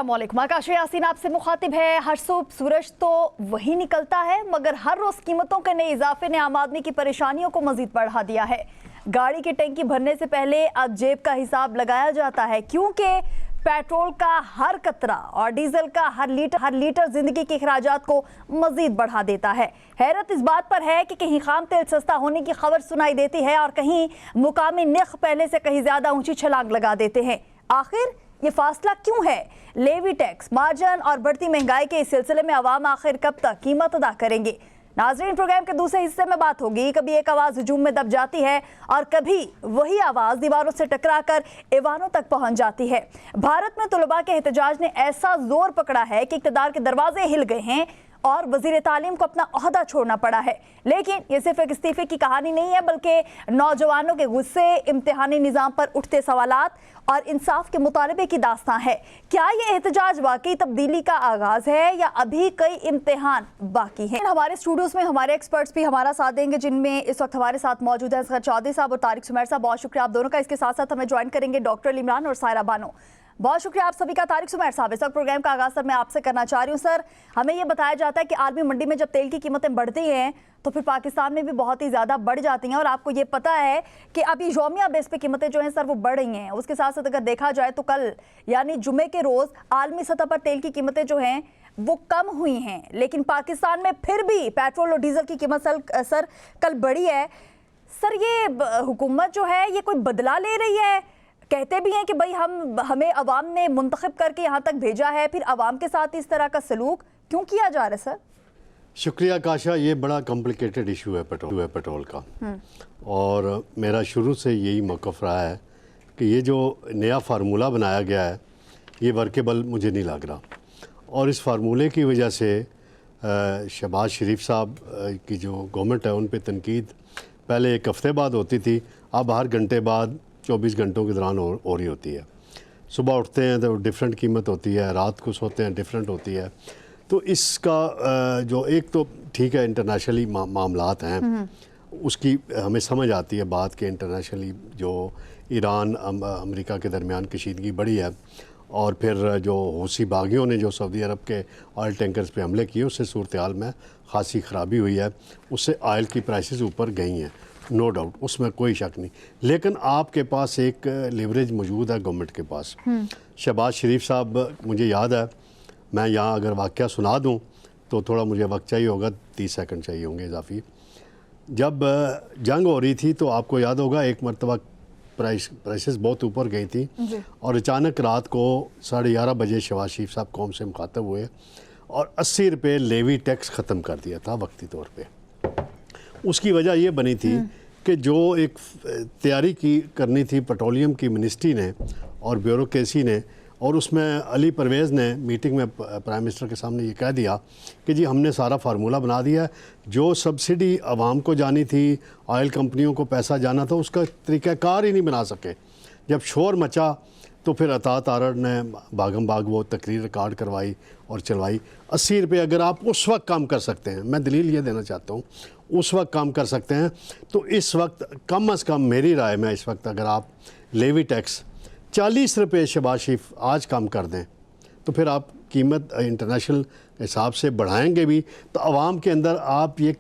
अस्सलामुअलैकुम। आकाश यासीन आपसे मुखातिब है। हर सुबह सूरज तो वही निकलता है, मगर हर रोज कीमतों के नए इजाफे ने आम आदमी की परेशानियों को मजीद बढ़ा दिया है। गाड़ी की टंकी भरने से पहले अब जेब का हिसाब लगाया जाता है, क्योंकि पेट्रोल का हर कतरा और डीजल का हर लीटर जिंदगी के अखराजात को मजीद बढ़ा देता है। हैरत इस बात पर है कि कहीं खाम तेल सस्ता होने की खबर सुनाई देती है और कहीं मुकामी नर्ख पहले से कहीं ज्यादा ऊंची छलांग लगा देते हैं। आखिर ये फासला क्यों है? लेवी टैक्स, मार्जिन और बढ़ती महंगाई के इस सिलसिले में अवाम आखिर कब तक कीमत अदा करेंगे? नाज़रीन, प्रोग्राम के दूसरे हिस्से में बात होगी। कभी एक आवाज़ हुजूम में दब जाती है और कभी वही आवाज़ दीवारों से टकराकर ऐवानों तक पहुंच जाती है। भारत में तलबा के एहतजाज ने ऐसा जोर पकड़ा है कि इक़्तिदार के दरवाजे हिल गए हैं और वज़ीर तालीम को अपना ओहदा छोड़ना पड़ा है। लेकिन ये सिर्फ एक इस्तीफे की कहानी नहीं है, बल्कि नौजवानों के गुस्से, इम्तिहानी निज़ाम पर उठते सवालात और इंसाफ के मुतालबे की दास्तां है। क्या ये एहतजाज वाकई तब्दीली का आगाज़ है या अभी कई इम्तिहान बाकी हैं? हमारे स्टूडियोज़ में हमारे एक्सपर्ट्स भी हमारा साथ देंगे, जिनमें इस वक्त हमारे साथ मौजूद है असगर चौधरी साहब और तारिक सुमैर साहब। बहुत शुक्रिया आप दोनों का। इसके साथ साथ हमें ज्वाइन करेंगे डॉक्टर अली इमरान और सायरा बानो। बहुत शुक्रिया आप सभी का। तारिक सुमैर साहब, इस वक्त प्रोग्राम का आगाज़ सर मैं आपसे करना चाह रही हूँ। सर, हमें ये बताया जाता है कि आलमी मंडी में जब तेल की कीमतें बढ़ती हैं तो फिर पाकिस्तान में भी बहुत ही ज़्यादा बढ़ जाती हैं, और आपको ये पता है कि अभी यौमिया बेस पे कीमतें जो हैं सर वो बढ़ रही हैं। उसके साथ साथ अगर देखा जाए तो कल यानी जुमे के रोज़ आलमी सतह पर तेल की कीमतें जो हैं वो कम हुई हैं, लेकिन पाकिस्तान में फिर भी पेट्रोल और डीजल की कीमत सर कल बढ़ी है। सर, ये हुकूमत जो है ये कोई बदला ले रही है? कहते भी हैं कि भाई हमें अवाम ने मुंतखब करके यहाँ तक भेजा है, फिर अवाम के साथ इस तरह का सलूक क्यों किया जा रहा है? सर शुक्रिया काशा। ये बड़ा कॉम्प्लिकेटेड इशू है पेट्रोल का, और मेरा शुरू से यही मौक़िफ़ रहा है कि ये जो नया फार्मूला बनाया गया है ये वर्केबल मुझे नहीं लग रहा, और इस फार्मूले की वजह से शहबाज शरीफ साहब की जो गवर्नमेंट है उन पे तनकीद पहले एक हफ़्ते बाद होती थी, अब हर घंटे बाद 24 घंटों के दौरान हो रही होती है। सुबह उठते हैं तो डिफरेंट कीमत होती है, रात को सोते हैं डिफरेंट होती है। तो इसका जो एक तो ठीक है इंटरनेशनली मामलात हैं, उसकी हमें समझ आती है बात कि इंटरनेशनली जो ईरान अमेरिका के दरमियान कशीदगी बढ़ी है, और फिर जो हूसी बागियों ने जो सऊदी अरब के ऑयल टैंकर्स पे हमले किए उससे सूरत हाल में खासी ख़राबी हुई है, उससे ऑयल की प्राइसेस ऊपर गई हैं, नो डाउट, उसमें कोई शक नहीं। लेकिन आपके पास एक लेवरेज मौजूद है गवर्नमेंट के पास। शहबाज शरीफ साहब, मुझे याद है, मैं यहाँ अगर वाक़या सुना दूँ तो थोड़ा मुझे वक्त चाहिए होगा, 30 सेकंड चाहिए होंगे इजाफी। जब जंग हो रही थी तो आपको याद होगा एक मरतबा प्राइसेस बहुत ऊपर गई थी, और अचानक रात को 11:30 बजे शहबाज शरीफ साहब कौम से मुखातब हुए और 80 रुपये लेवी टैक्स ख़त्म कर दिया था वक्ती तौर पे। उसकी वजह ये बनी थी कि जो एक तैयारी करनी थी पेट्रोलियम की मिनिस्ट्री ने और ब्यूरोक्रेसी ने, और उसमें अली परवेज़ ने मीटिंग में प्राइम मिनिस्टर के सामने ये कह दिया कि जी हमने सारा फार्मूला बना दिया, जो सब्सिडी आवाम को जानी थी, ऑयल कंपनियों को पैसा जाना था, उसका तरीक़ाकार ही नहीं बना सके। जब शोर मचा तो फिर अतात आरड़ ने भागम भाग वो तकरीर रिकॉर्ड करवाई और चलवाई। 80 रुपये अगर आप उस वक्त काम कर सकते हैं, मैं दलील ये देना चाहता हूँ, उस वक्त काम कर सकते हैं, तो इस वक्त कम अज़ कम मेरी राय में इस वक्त अगर आप लेवी टैक्स 40 रुपये शहबाज शरीफ आज कम कर दें तो फिर आप कीमत इंटरनेशनल हिसाब से बढ़ाएंगे भी, तो आवाम के अंदर आप ये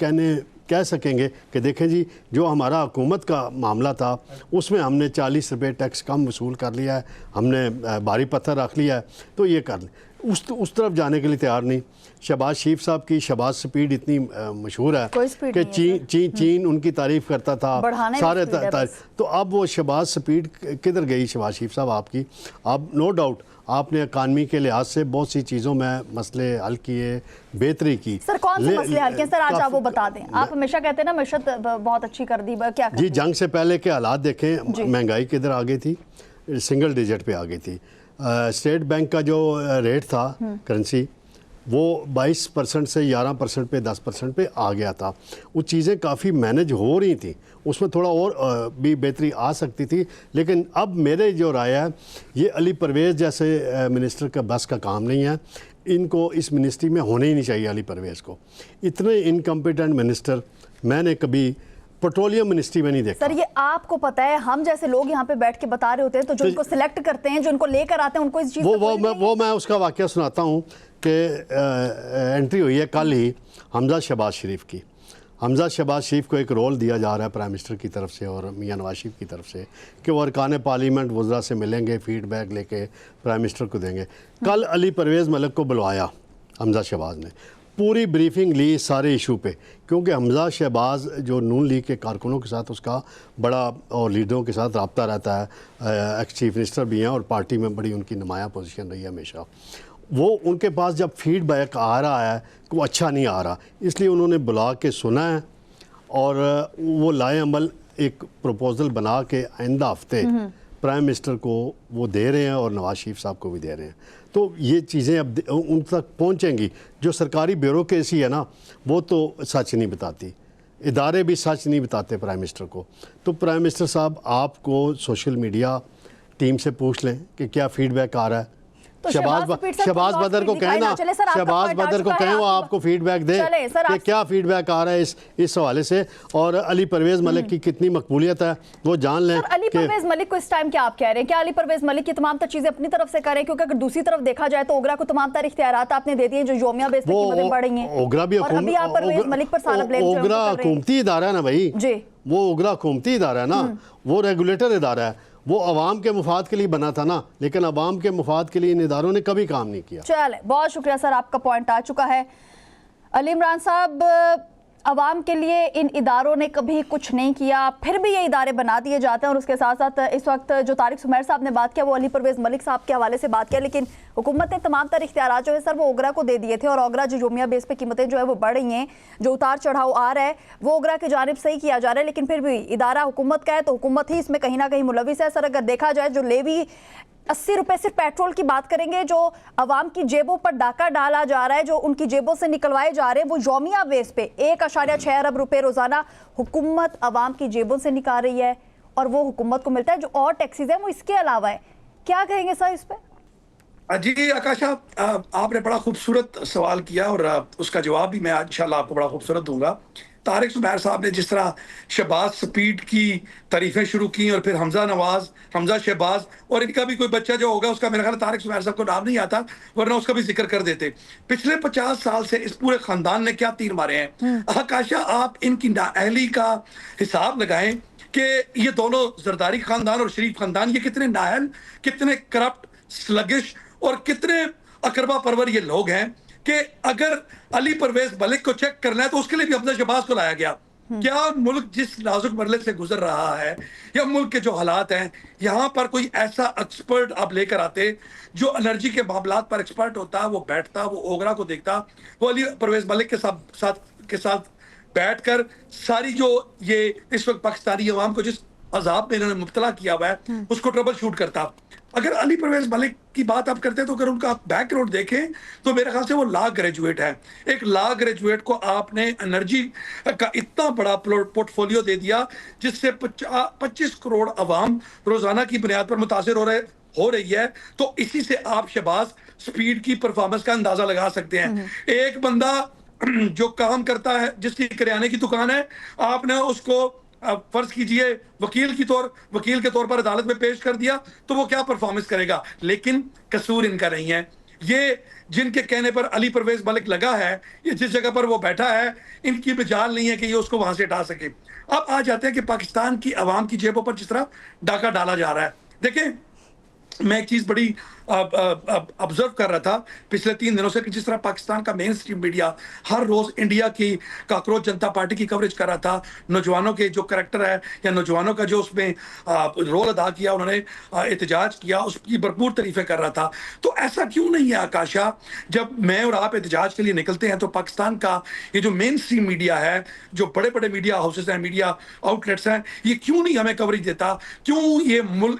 कह सकेंगे कि देखें जी, जो हमारा हुकूमत का मामला था उसमें हमने 40 रुपये टैक्स कम वसूल कर लिया है, हमने भारी पत्थर रख लिया है, तो ये कर लें। उस तरफ जाने के लिए तैयार नहीं। शहबाज शरीफ साहब की शहबाज स्पीड इतनी मशहूर है कि चीन उनकी तारीफ़ करता था सारे तो अब वो शहबाज स्पीड किधर गई शहबाज शरीफ साहब आपकी? अब नो डाउट आपने इकानमी के लिहाज से बहुत सी चीज़ों में मसले हल किए, बेहतरी की। सर कौन से मसले हल किए सर, आज आप वो बता दें। आप हमेशा कहते हैं ना मशत बहुत अच्छी कर दी, क्या जी? जंग से पहले के हालात देखें, महंगाई किधर आ गई थी, सिंगल डिजिट पे आ गई थी। स्टेट बैंक का जो रेट था करेंसी वो 22% से 11% पे 10% पे आ गया था। वो चीज़ें काफ़ी मैनेज हो रही थी, उसमें थोड़ा और भी बेहतरी आ सकती थी। लेकिन अब मेरे जो राय है, ये अली परवेज़ जैसे मिनिस्टर का बस का काम नहीं है, इनको इस मिनिस्ट्री में होने ही नहीं चाहिए। अली परवेज़ को, इतने इनकम्पिटेंट मिनिस्टर मैंने कभी पेट्रोलियम मिनिस्ट्री में नहीं देखा। सर ये आपको पता है, हम जैसे लोग यहाँ पे बैठ के बता रहे होते हैं, तो जो इनको सिलेक्ट करते हैं, जो इनको लेकर आते हैं, उनको इस चीज वो मैं उसका वाकया सुनाता हूँ कि एंट्री हुई है कल ही हमजा शहबाज शरीफ की। हमजा शहबाज शरीफ को एक रोल दिया जा रहा है प्राइम मिनिस्टर की तरफ से और मियां नवाज शरीफ की तरफ से कि वो अरकान पार्लियामेंट वज़रा से मिलेंगे, फीडबैक लेके प्राइम मिनिस्टर को देंगे। कल अली परवेज़ मलिक को बुलवाया हमजा शहबाज ने, पूरी ब्रीफिंग ली सारे इशू पे, क्योंकि हमजा शहबाज जो नून लीग के कारकुनों के साथ उसका बड़ा और लीडरों के साथ रब्ता रहता है, एक्स चीफ मिनिस्टर भी हैं और पार्टी में बड़ी उनकी नुमाया पोजीशन रही है हमेशा। वो उनके पास जब फीडबैक आ रहा है कि वो अच्छा नहीं आ रहा, इसलिए उन्होंने बुला के सुना है और वो लाए अमल एक प्रपोज़ल बना के आइंदा हफ्ते प्राइम मिनिस्टर को वो दे रहे हैं और नवाज शरीफ साहब को भी दे रहे हैं। तो ये चीज़ें अब उन तक पहुंचेंगी। जो सरकारी ब्यूरोक्रेसी है ना, वो तो सच नहीं बताती, इदारे भी सच नहीं बताते प्राइम मिनिस्टर को। तो प्राइम मिनिस्टर साहब, आपको सोशल मीडिया टीम से पूछ लें कि क्या फीडबैक आ रहा है। तो शहबाज बदर को कहें ना, शहबाज बदर को कहें वो आपको फीडबैक दे कि क्या फीडबैक आ रहा है इस हवाले से, और अली परवेज मलिक की कितनी मकबूलियत है वो जान लें। अली परवेज मलिक को इस टाइम क्या आप कह रहे हैं, क्या अली परवेज मलिक की तमाम चीजें अपनी तरफ से करें? क्योंकि अगर दूसरी तरफ देखा जाए तो ओगरा को तमाम तरह इख्तियारात आपने दे दिए जो योमिया बेस पे कीमतें बढ़ रही हैं। ओगरा भी अभी आप परवेज मलिक पर सारा ब्लेम ओगरा हुकूमती इदारा है ना भाई जी, वो ओगरा हुकूमती इदारा है ना, वो रेगुलेटर इदारा है, वो अवाम के मुफाद के लिए बना था ना, लेकिन अवाम के मुफाद के लिए इन इदारों ने कभी काम नहीं किया। चले, बहुत शुक्रिया सर, आपका पॉइंट आ चुका है। अली इमरान साहब, अवाम के लिए इन इदारों ने कभी कुछ नहीं किया, फिर भी ये इदारे बना दिए जाते हैं। और उसके साथ साथ इस वक्त जो तारिक सुमैर साहब ने बात किया वो अली परवेज मलिक साहब के हवाले से बात किया, लेकिन हुकूमत ने तमाम तरह इख्तियार जो है सर वो ओगरा को दे दिए थे। और ओगरा जो योमिया बेस पे कीमतें जो है वो बढ़ रही हैं, जो उतार चढ़ाव आ रहा है वो ओगरा की जानिब से ही किया जा रहा है, लेकिन फिर भी इदारा हुकूमत का है तो हुकूमत ही इसमें कहीं ना कहीं मुलविस है। सर अगर देखा जाए जो लेवी 80 रुपए सिर्फ पेट्रोल की बात करेंगे, जो अवाम की जेबों पर डाका डाला जा रहा है, जो उनकी जेबों से निकलवाए जा रहे हैं, वो योमिया बेस पे 1.6 अरब रुपए रोजाना हुकूमत अवाम की जेबों से निकाल रही है और वो हुकूमत को मिलता है। जो और टैक्सेस है वो इसके अलावा है। क्या कहेंगे सर इस पे? जी आकाशा, आपने बड़ा खूबसूरत सवाल किया और उसका जवाब भी मैं इंशाल्लाह आपको बड़ा खूबसूरत दूंगा। तारिक सुमैर साहब ने जिस तरह शहबाज स्पीड की तारीफें शुरू की और फिर हमजा शहबाज और इनका भी कोई बच्चा जो होगा उसका मेरा ख्याल तारिक सुमैर साहब को नाम नहीं आता, वरना उसका भी जिक्र कर देते। पिछले 50 साल से इस पूरे खानदान ने क्या तीर मारे हैं। आकाशा, आप इनकी नाअहली का हिसाब लगाएं कि ये दोनों जरदारी खानदान और शरीफ खानदान ये कितने नाअहल, कितने करप्ट, स्लगिश और कितने अकरबा परवर ये लोग हैं कि अगर अली परवेज मलिक को चेक करना है तो उसके लिए भी हमजा शहबाज को लाया गया। क्या मुल्क जिस नाजुक मरहले से गुजर रहा है या मुल्क के जो हालात हैं, यहाँ पर कोई ऐसा एक्सपर्ट आप लेकर आते जो एनर्जी के मामलात पर एक्सपर्ट होता, वो बैठता, वो ओगरा को देखता, वो अली परवेज मलिक के साथ बैठकर सारी जो ये इस वक्त पाकिस्तानी अवाम को जिस अजाब में इन्होंने मुब्तला किया हुआ है उसको ट्रबल शूट करता। अगर अली परवेज मलिक की बात आप करते हैं तो अगर उनका बैकग्राउंड देखें तो मेरे ख्याल से वो लॉ ग्रेजुएट है। एक लॉ ग्रेजुएट को आपने एनर्जी का इतना बड़ा पोर्टफोलियो दे दिया जिससे 25 करोड़ अवाम रोजाना की बुनियाद पर मुतासिर हो रही है। तो इसी से आप शहबाज स्पीड की परफॉर्मेंस का अंदाजा लगा सकते हैं। एक बंदा जो काम करता है, जिसकी किराने की दुकान है, आपने उसको फर्ज कीजिए वकील के तौर पर अदालत में पेश कर दिया तो वो क्या परफॉर्मेंस करेगा। लेकिन कसूर इनका नहीं है। ये जिनके कहने पर अली परवेज मलिक लगा है, ये जिस जगह पर वो बैठा है, इनकी मजाल नहीं है कि ये उसको वहां से हटा सके। अब आ जाते हैं कि पाकिस्तान की आवाम की जेबों पर जिस तरह डाका डाला जा रहा है। देखें, मैं एक चीज बड़ी ऑब्जर्व कर रहा था पिछले 3 दिनों से कि जिस तरह पाकिस्तान का मेन स्ट्रीम मीडिया हर रोज इंडिया की काकरोच जनता पार्टी की कवरेज कर रहा था, नौजवानों के जो करैक्टर है या नौजवानों का जो उसमें रोल अदा किया, उन्होंने एहतजाज किया, उसकी भरपूर तारीफें कर रहा था। तो ऐसा क्यों नहीं है आकाशा, जब मैं और आप एहतजाज के लिए निकलते हैं तो पाकिस्तान का ये जो मेन स्ट्रीम मीडिया है, जो बड़े बड़े मीडिया हाउसेज हैं, मीडिया आउटलेट्स हैं, ये क्यों नहीं हमें कवरेज देता? क्यों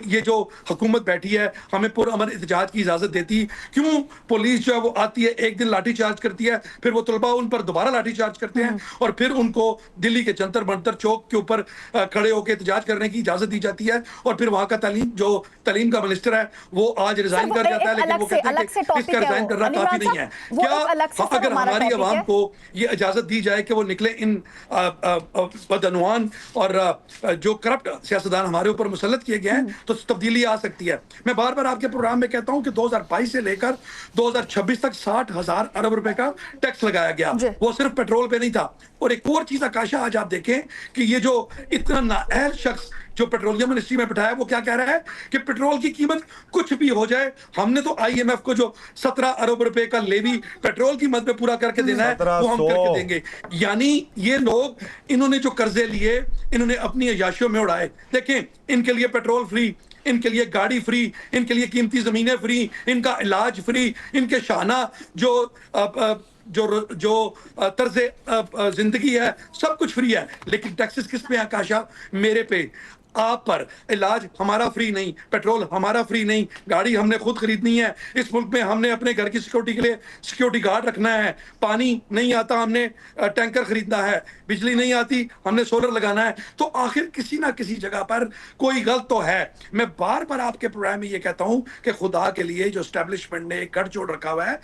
ये जो हुकूमत बैठी है हमें पुरअमन एहतजाज एहतजाज की इजाजत देती? क्यों पुलिस जो है वो आती है, एक दिन लाठी चार्ज करती है, फिर वो तलबा उन पर दोबारा लाठी चार्ज करते हैं और फिर उनको दिल्ली के जंतर मंतर चौक के ऊपर खड़े होकर एहतजाज करने की इजाजत दी जाती है और फिर वहां का तालीम का मिनिस्टर है वो आज रिजाइन कर जाता है, लेकिन वो कहते हैं कि इसका रिजाइन करना काफी नहीं है। क्या अगर हमारी आवाम को ये इजाजत दी जाए कि वो निकले इन बदअनवान और जो करप्ट सियासतदान हमारे ऊपर मुसल्लत किए गए हैं, तो तब्दीली आ सकती है। मैं बार बार आपके प्रोग्राम में कहता हूं कि 2022 से लेकर 2026 तक 60,000 अरब रुपए का टैक्स लगाया गया, वो सिर्फ पेट्रोल पे नहीं था। और एक और चीज आकाशा, आज आप देखें कि ये जो इतना नाअहल शख्स जो पेट्रोलियम मिनिस्ट्री में बैठाया, वो क्या कह रहा है कि पेट्रोल की कीमत कुछ भी हो जाए, हमने तो IMF को जो 17 अरब रुपए का लेवी पेट्रोल की मद में पूरा करके देना है वो हम करके देंगे। यानी ये लोग, इन्होंने जो कर्जे लिए, इन्होंने अपनी अयाशियों में उड़ाए। देखें, इनके लिए पेट्रोल फ्री, इनके लिए गाड़ी फ्री, इनके लिए कीमती जमीनें फ्री, इनका इलाज फ्री, इनके शाना जो तर्ज जिंदगी है, सब कुछ फ्री है। लेकिन टैक्सेस किस पे है आकाशा? मेरे पे, आप पर। इलाज हमारा फ्री नहीं, पेट्रोल हमारा फ्री नहीं, गाड़ी हमने खुद खरीदनी है। इस मुल्क में हमने अपने घर की सिक्योरिटी के लिए सिक्योरिटी गार्ड रखना है। पानी नहीं आता, हमने टैंकर खरीदना है। बिजली नहीं आती, हमने सोलर लगाना है। तो आखिर किसी ना किसी जगह पर कोई गलत तो है। मैं बार बार आपके प्रोग्राम में ये कहता हूं कि खुदा के लिए जो एस्टेब्लिशमेंट ने एक गठजोड़ रखा हुआ है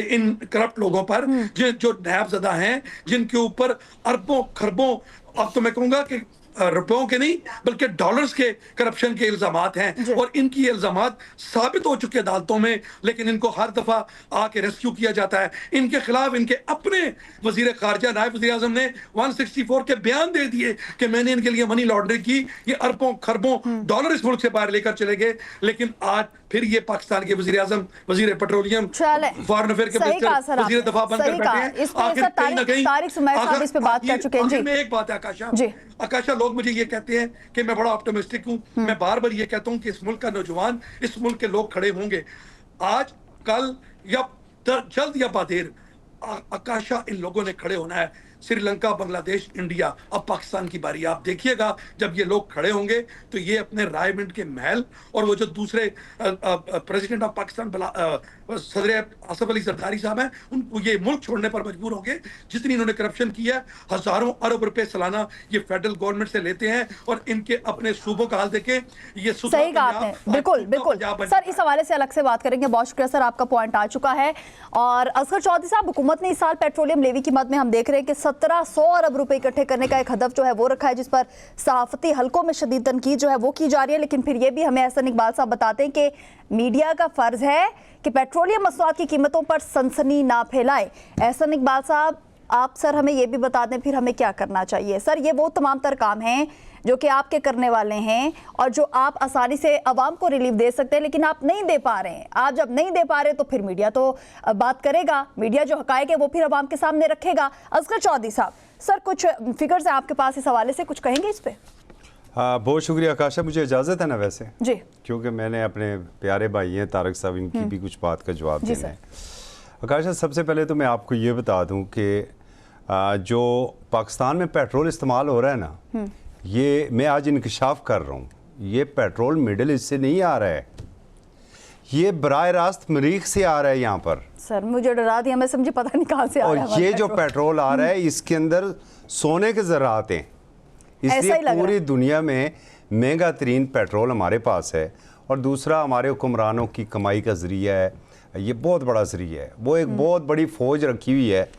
इन करप्ट लोगों पर, जो नैबज़दा हैं, जिनके ऊपर अरबों खरबों, अब तो मैं कहूंगा कि रुपयों के नहीं बल्कि डॉलर्स के करप्शन के इल्जामात हैं और इनकी इल्जामात साबित हो चुके अदालतों में, लेकिन इनको हर दफा आके रेस्क्यू किया जाता है। इनके खिलाफ इनके अपने वजीर खारजा नायब वजीर आजम ने 164 के बयान दे दिए कि मैंने इनके लिए मनी लॉन्ड्रिंग की, ये अरबों खरबों डॉलर इस मुल्क से बाहर लेकर चले गए। लेकिन आज फिर ये पाकिस्तान के वजीर आजम, वजीर पेट्रोलियम, फॉरेन अफेयर के मिनिस्टर, वजीर दफा बनकर बैठे हैं। आखिर कहीं ना कहीं एक बात है आकाशा, लोग मुझे ये कहते हैं कि मैं बड़ा ऑप्टिमिस्टिक हूं। मैं बार बार ये कहता हूं कि इस मुल्क का नौजवान, इस मुल्क के लोग खड़े होंगे आज, कल या जल्द या बादेर। आकाशा, इन लोगों ने खड़े होना है। श्रीलंका, बांग्लादेश, इंडिया, अब पाकिस्तान की बारी। आप देखिएगा जब ये लोग खड़े होंगे तो ये अपने रायमंड के महल और वो जो दूसरे प्रेसिडेंट ऑफ पाकिस्तान सदर आसफ अली जरदारी साहब हैं, उनको ये मुल्क छोड़ने पर मजबूर होंगे। जितनी इन्होंने करप्शन की है, हजारों अरब रुपए सालाना ये फेडरल गवर्नमेंट से लेते हैं और इनके अपने सूबों का हाल देखें। ये सही कहा आपने, बिल्कुल बिल्कुल सर, इस हवाले से अलग से बात करेंगे। बहुत शुक्रिया सर, आपका पॉइंट आ चुका है। और असगर चौधरी साहब, हुकूमत ने इस साल पेट्रोलियम लेवी की मद में हम देख रहे हैं कि 1700 अरब रुपए इकट्ठे करने का एक हदफ जो है वो रखा है, जिस पर सहाफती हलकों में शदीद तनकीद जो है वो की जा रही है। लेकिन फिर ये भी हमें एहसन इकबाल साहब बताते हैं कि मीडिया का फर्ज है कि पेट्रोलियम मसनूआत की कीमतों पर सनसनी ना फैलाए। एहसन इकबाल साहब, आप सर हमें ये भी बता दें फिर हमें क्या करना चाहिए। सर, ये वो तमाम तर काम हैं जो कि आपके करने वाले हैं और जो आप आसानी से आवाम को रिलीफ दे सकते हैं, लेकिन आप नहीं दे पा रहे हैं। आप जब नहीं दे पा रहे तो फिर मीडिया तो बात करेगा, मीडिया जो हकायक है वो फिर आवाम के सामने रखेगा। असगर चौधरी साहब, सर कुछ फिगर्स है आपके पास इस हवाले से, कुछ कहेंगे इस पे? हाँ, बहुत शुक्रिया आकाशा, मुझे इजाज़त है ना वैसे जी, क्योंकि मैंने अपने प्यारे भाई हैं तारक साहब, इनकी भी कुछ बात का जवाब देना है। आकाशा, सबसे पहले तो मैं आपको ये बता दूं कि जो पाकिस्तान में पेट्रोल इस्तेमाल हो रहा है ना, ये मैं आज इंकशाफ कर रहा हूँ, ये पेट्रोल मिडिल ईस्ट से नहीं आ रहा है, ये बराह रास्त मरीख से आ रहा है यहाँ पर। सर मुझे डरा दिया, मैं समझी पता नहीं कहाँ से आ रहा है। और ये जो पेट्रोल आ रहा है इसके अंदर सोने के ज़रात हैं, इसलिए पूरी दुनिया में महंगा तरीन पेट्रोल हमारे पास है। और दूसरा, हमारे हुक्मरानों की कमाई का ज़रिया है, ये बहुत बड़ा ज़रिया है। वो एक बहुत बड़ी फ़ौज रखी हुई है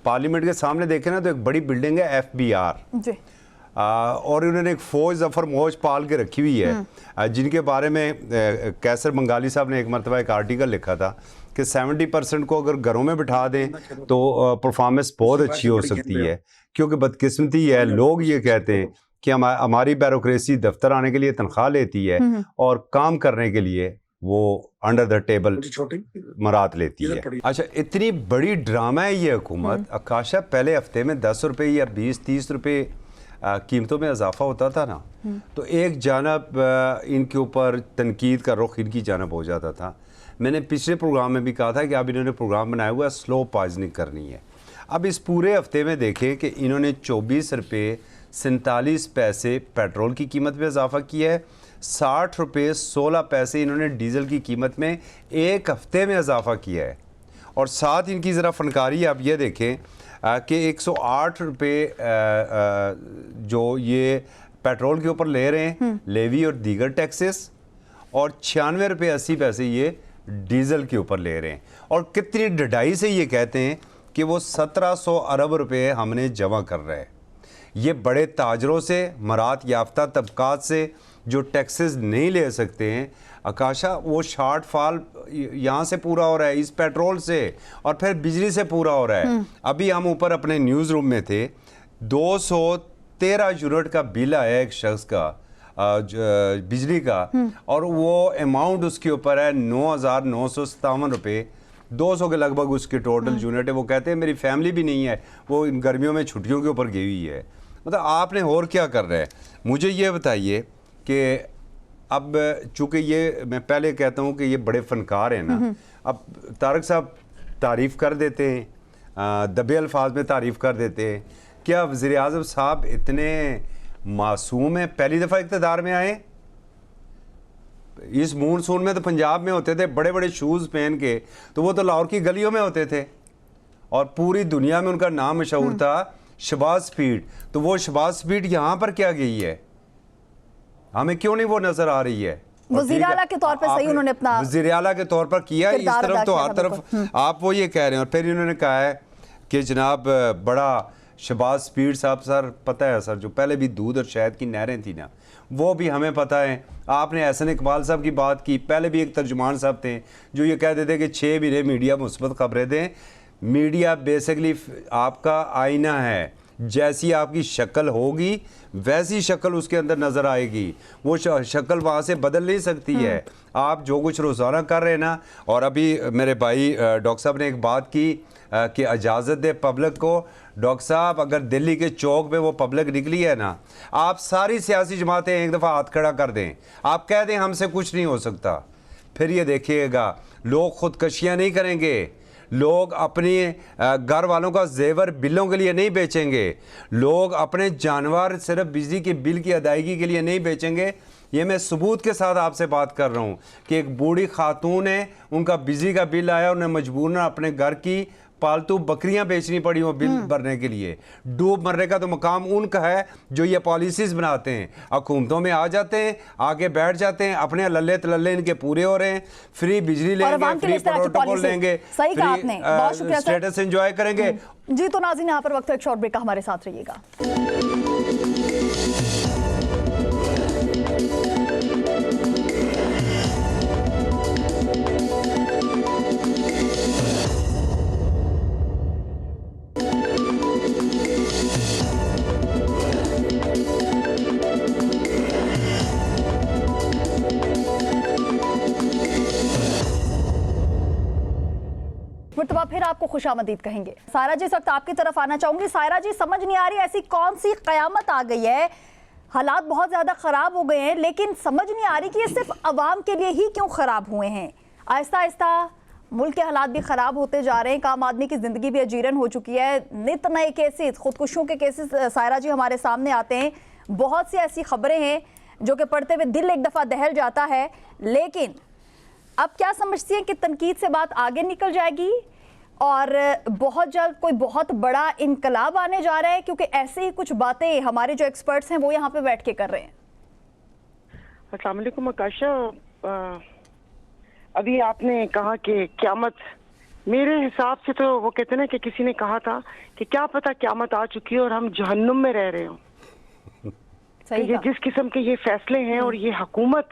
पार्लियामेंट के सामने, देखें ना तो एक बड़ी बिल्डिंग है FBR जी, और उन्होंने एक फ़ौज ज़फ़र मौज पाल के रखी हुई है, जिनके बारे में कैसर बंगाली साहब ने एक मरतबा एक आर्टिकल लिखा था कि 70% को अगर घरों में बिठा दें तो परफॉर्मेंस बहुत अच्छी हो सकती है। क्योंकि बदकिस्मती है, लोग ये कहते हैं कि हमारी ब्यूरोक्रेसी दफ्तर आने के लिए तनख्वाह लेती है और काम करने के लिए वो अंडर द टेबल मरात लेती है। अच्छा, इतनी बड़ी ड्रामा है ये हुकूमत। आकाशा, पहले हफ्ते में 10 रुपये या 20-30 रुपये कीमतों में इजाफा होता था ना, तो एक जानब इनके ऊपर तनकीद का रुख इनकी जानब हो जाता था। मैंने पिछले प्रोग्राम में भी कहा था कि अब इन्होंने प्रोग्राम बनाया हुआ है स्लो पॉइजनिंग करनी है। अब इस पूरे हफ्ते में देखें कि इन्होंने 24 रुपये 47 पैसे पेट्रोल की कीमत में इजाफा किया है, 60 रुपये 16 पैसे इन्होंने डीज़ल की कीमत में एक हफ्ते में इजाफा किया है। और साथ इनकी ज़रा फनकारी आप ये देखें कि 108 रुपये जो ये पेट्रोल के ऊपर ले रहे हैं लेवी और दीगर टैक्सेस, और 96 रुपये 80 पैसे ये डीज़ल के ऊपर ले रहे हैं। और कितनी ढिठाई से ये कहते हैं कि वो 1700 अरब रुपए हमने जमा कर रहे हैं। ये बड़े ताजरों से, मरात याफ्ता तबकात से जो टैक्सेस नहीं ले सकते हैं आकाशा, वो शॉर्ट फॉल यहाँ से पूरा हो रहा है इस पेट्रोल से, और फिर बिजली से पूरा हो रहा है। अभी हम ऊपर अपने न्यूज़ रूम में थे, 213 यूनिट का बिल आया एक शख्स का बिजली का, और वो अमाउंट उसके ऊपर है 9,957 रुपये, 200 के लगभग उसके टोटल यूनिट है। वो कहते हैं मेरी फैमिली भी नहीं है, वो इन गर्मियों में छुट्टियों के ऊपर गई हुई है। मतलब आपने और क्या कर रहे हैं? मुझे ये बताइए कि अब चूँकि ये मैं पहले कहता हूँ कि ये बड़े फनकार हैं ना, अब तारक साहब तारीफ़ कर देते हैं, दबे अल्फाज में तारीफ़ कर देते हैं। क्या वज़ीर आज़म साहब इतने मासूम हैं? पहली दफ़ा इक़्तिदार में आए, इस मानसून में तो पंजाब में होते थे बड़े बड़े शूज़ पहन के, तो वो तो लाहौर की गलियों में होते थे और पूरी दुनिया में उनका नाम मशहूर था शहबाज स्पीड। तो वो शहबाज स्पीड यहाँ पर क्या गई है? हमें क्यों नहीं वो नजर आ रही है? वज़ीर आला के तौर पर सही उन्होंने अपना वज़ीर आला के तौर पर किया, इस तरफ तो हर तरफ आप वो ये कह रहे हैं। और फिर इन्होंने कहा है कि जनाब बड़ा शहबाज स्पीड साहब, सर पता है सर, जो पहले भी दूध और शहद की नहरें थी ना, वो भी हमें पता है। आपने एहसन इकबाल साहब की बात की, पहले भी एक तर्जुमान साहब थे जो ये कहते थे कि 6 महीने मीडिया मुस्बत खबरें दें। मीडिया बेसिकली आपका आईना है, जैसी आपकी शक्ल होगी वैसी शक्ल उसके अंदर नज़र आएगी, वो शक्ल वहाँ से बदल नहीं सकती है। आप जो कुछ रोज़ाना कर रहे हैं ना, और अभी मेरे भाई डॉक्टर साहब ने एक बात की कि इजाज़त दे पब्लिक को। डॉक्टर साहब अगर दिल्ली के चौक पे वो पब्लिक निकली है ना, आप सारी सियासी जमातें एक दफ़ा हाथ खड़ा कर दें, आप कह दें हमसे कुछ नहीं हो सकता, फिर ये देखिएगा लोग खुदकशियाँ नहीं करेंगे, लोग अपनी घर वालों का जेवर बिलों के लिए नहीं बेचेंगे, लोग अपने जानवर सिर्फ बिजली के बिल की अदायगी के लिए नहीं बेचेंगे। ये मैं सबूत के साथ आपसे बात कर रहा हूँ कि एक बूढ़ी खातून है, उनका बिजली का बिल आया, उन्हें मजबूरन अपने घर की पालतू बकरियां बेचनी पड़ी वो बिल भरने के लिए। डूब मरने का तो मकाम उनका है जो ये पॉलिसीज बनाते हैं, हुकूमतों में आ जाते हैं, आगे बैठ जाते हैं, अपने लल्ले तलल्ले इनके पूरे हो रहे हैं, फ्री बिजली लेंगे, फ्री प्रोटोकॉल लेंगे, फ्री स्टेटस एंजॉय करेंगे। जी तो नाज़रीन, यहाँ पर वक्त है एक शॉर्ट ब्रेक का, हमारे साथ रहिएगा। मुर्तबा फिर आपको खुशामदीद कहेंगे। सायरा जी, इस वक्त आपकी तरफ आना चाहूंगी। सायरा जी, समझ नहीं आ रही ऐसी कौन सी कयामत आ गई है, हालात बहुत ज़्यादा ख़राब हो गए हैं, लेकिन समझ नहीं आ रही कि ये सिर्फ अवाम के लिए ही क्यों ख़राब हुए हैं। आहिस्ता आहिस्ता मुल्क के हालात भी ख़राब होते जा रहे हैं, आम आदमी की ज़िंदगी भी अजीरन हो चुकी है। नित नए केसेस, खुदकुशियों के केसेस सायरा जी हमारे सामने आते हैं। बहुत सी ऐसी खबरें हैं जो कि पढ़ते हुए दिल एक दफ़ा दहल जाता है। लेकिन अब क्या समझती हैं कि तनकीद से बात आगे निकल जाएगी और बहुत जल्द कोई बहुत बड़ा इनकलाब आने जा रहा है? क्योंकि ऐसे ही कुछ बातें हमारे जो एक्सपर्ट्स हैं वो यहाँ पे बैठ के कर रहे हैं। अस्सलाम वालेकुम आकाशा, अभी आपने कहा कि क़यामत, मेरे हिसाब से तो वो कहते ना कि किसी ने कहा था कि क्या पता क़यामत आ चुकी है और हम जहन्नुम में रह रहे हो। ये जिस किस्म के ये फैसले हैं और ये हुकूमत,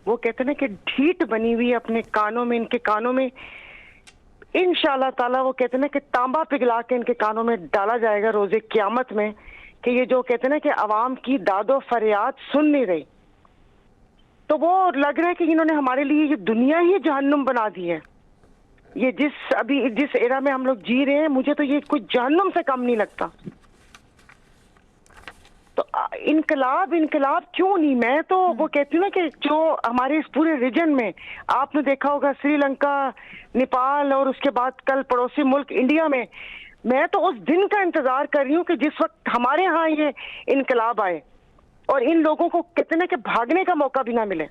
वो कहते ना कि ढीठ बनी हुई अपने कानों में, इनके कानों में इंशाअल्लाह ताला वो कहते ना कि तांबा पिघला के इनके कानों में डाला जाएगा रोजे क़यामत में, कि ये जो कहते ना कि अवाम की दादो फरियाद सुन नहीं रही। तो वो लग रहा है कि इन्होंने हमारे लिए ये दुनिया ही जहन्नुम बना दी है। ये जिस एरा में हम लोग जी रहे हैं, मुझे तो ये कुछ जहन्नुम से कम नहीं लगता। तो इनकलाब क्यों नहीं? मैं तो वो कहती हूँ ना कि जो हमारे इस पूरे रीजन में आपने देखा होगा, श्रीलंका, नेपाल और उसके बाद कल पड़ोसी मुल्क इंडिया में, मैं तो उस दिन का इंतजार कर रही हूँ कि जिस वक्त हमारे यहाँ ये इनकलाब आए। और इन लोगों को कितने के भागने का मौका भी ना मिले।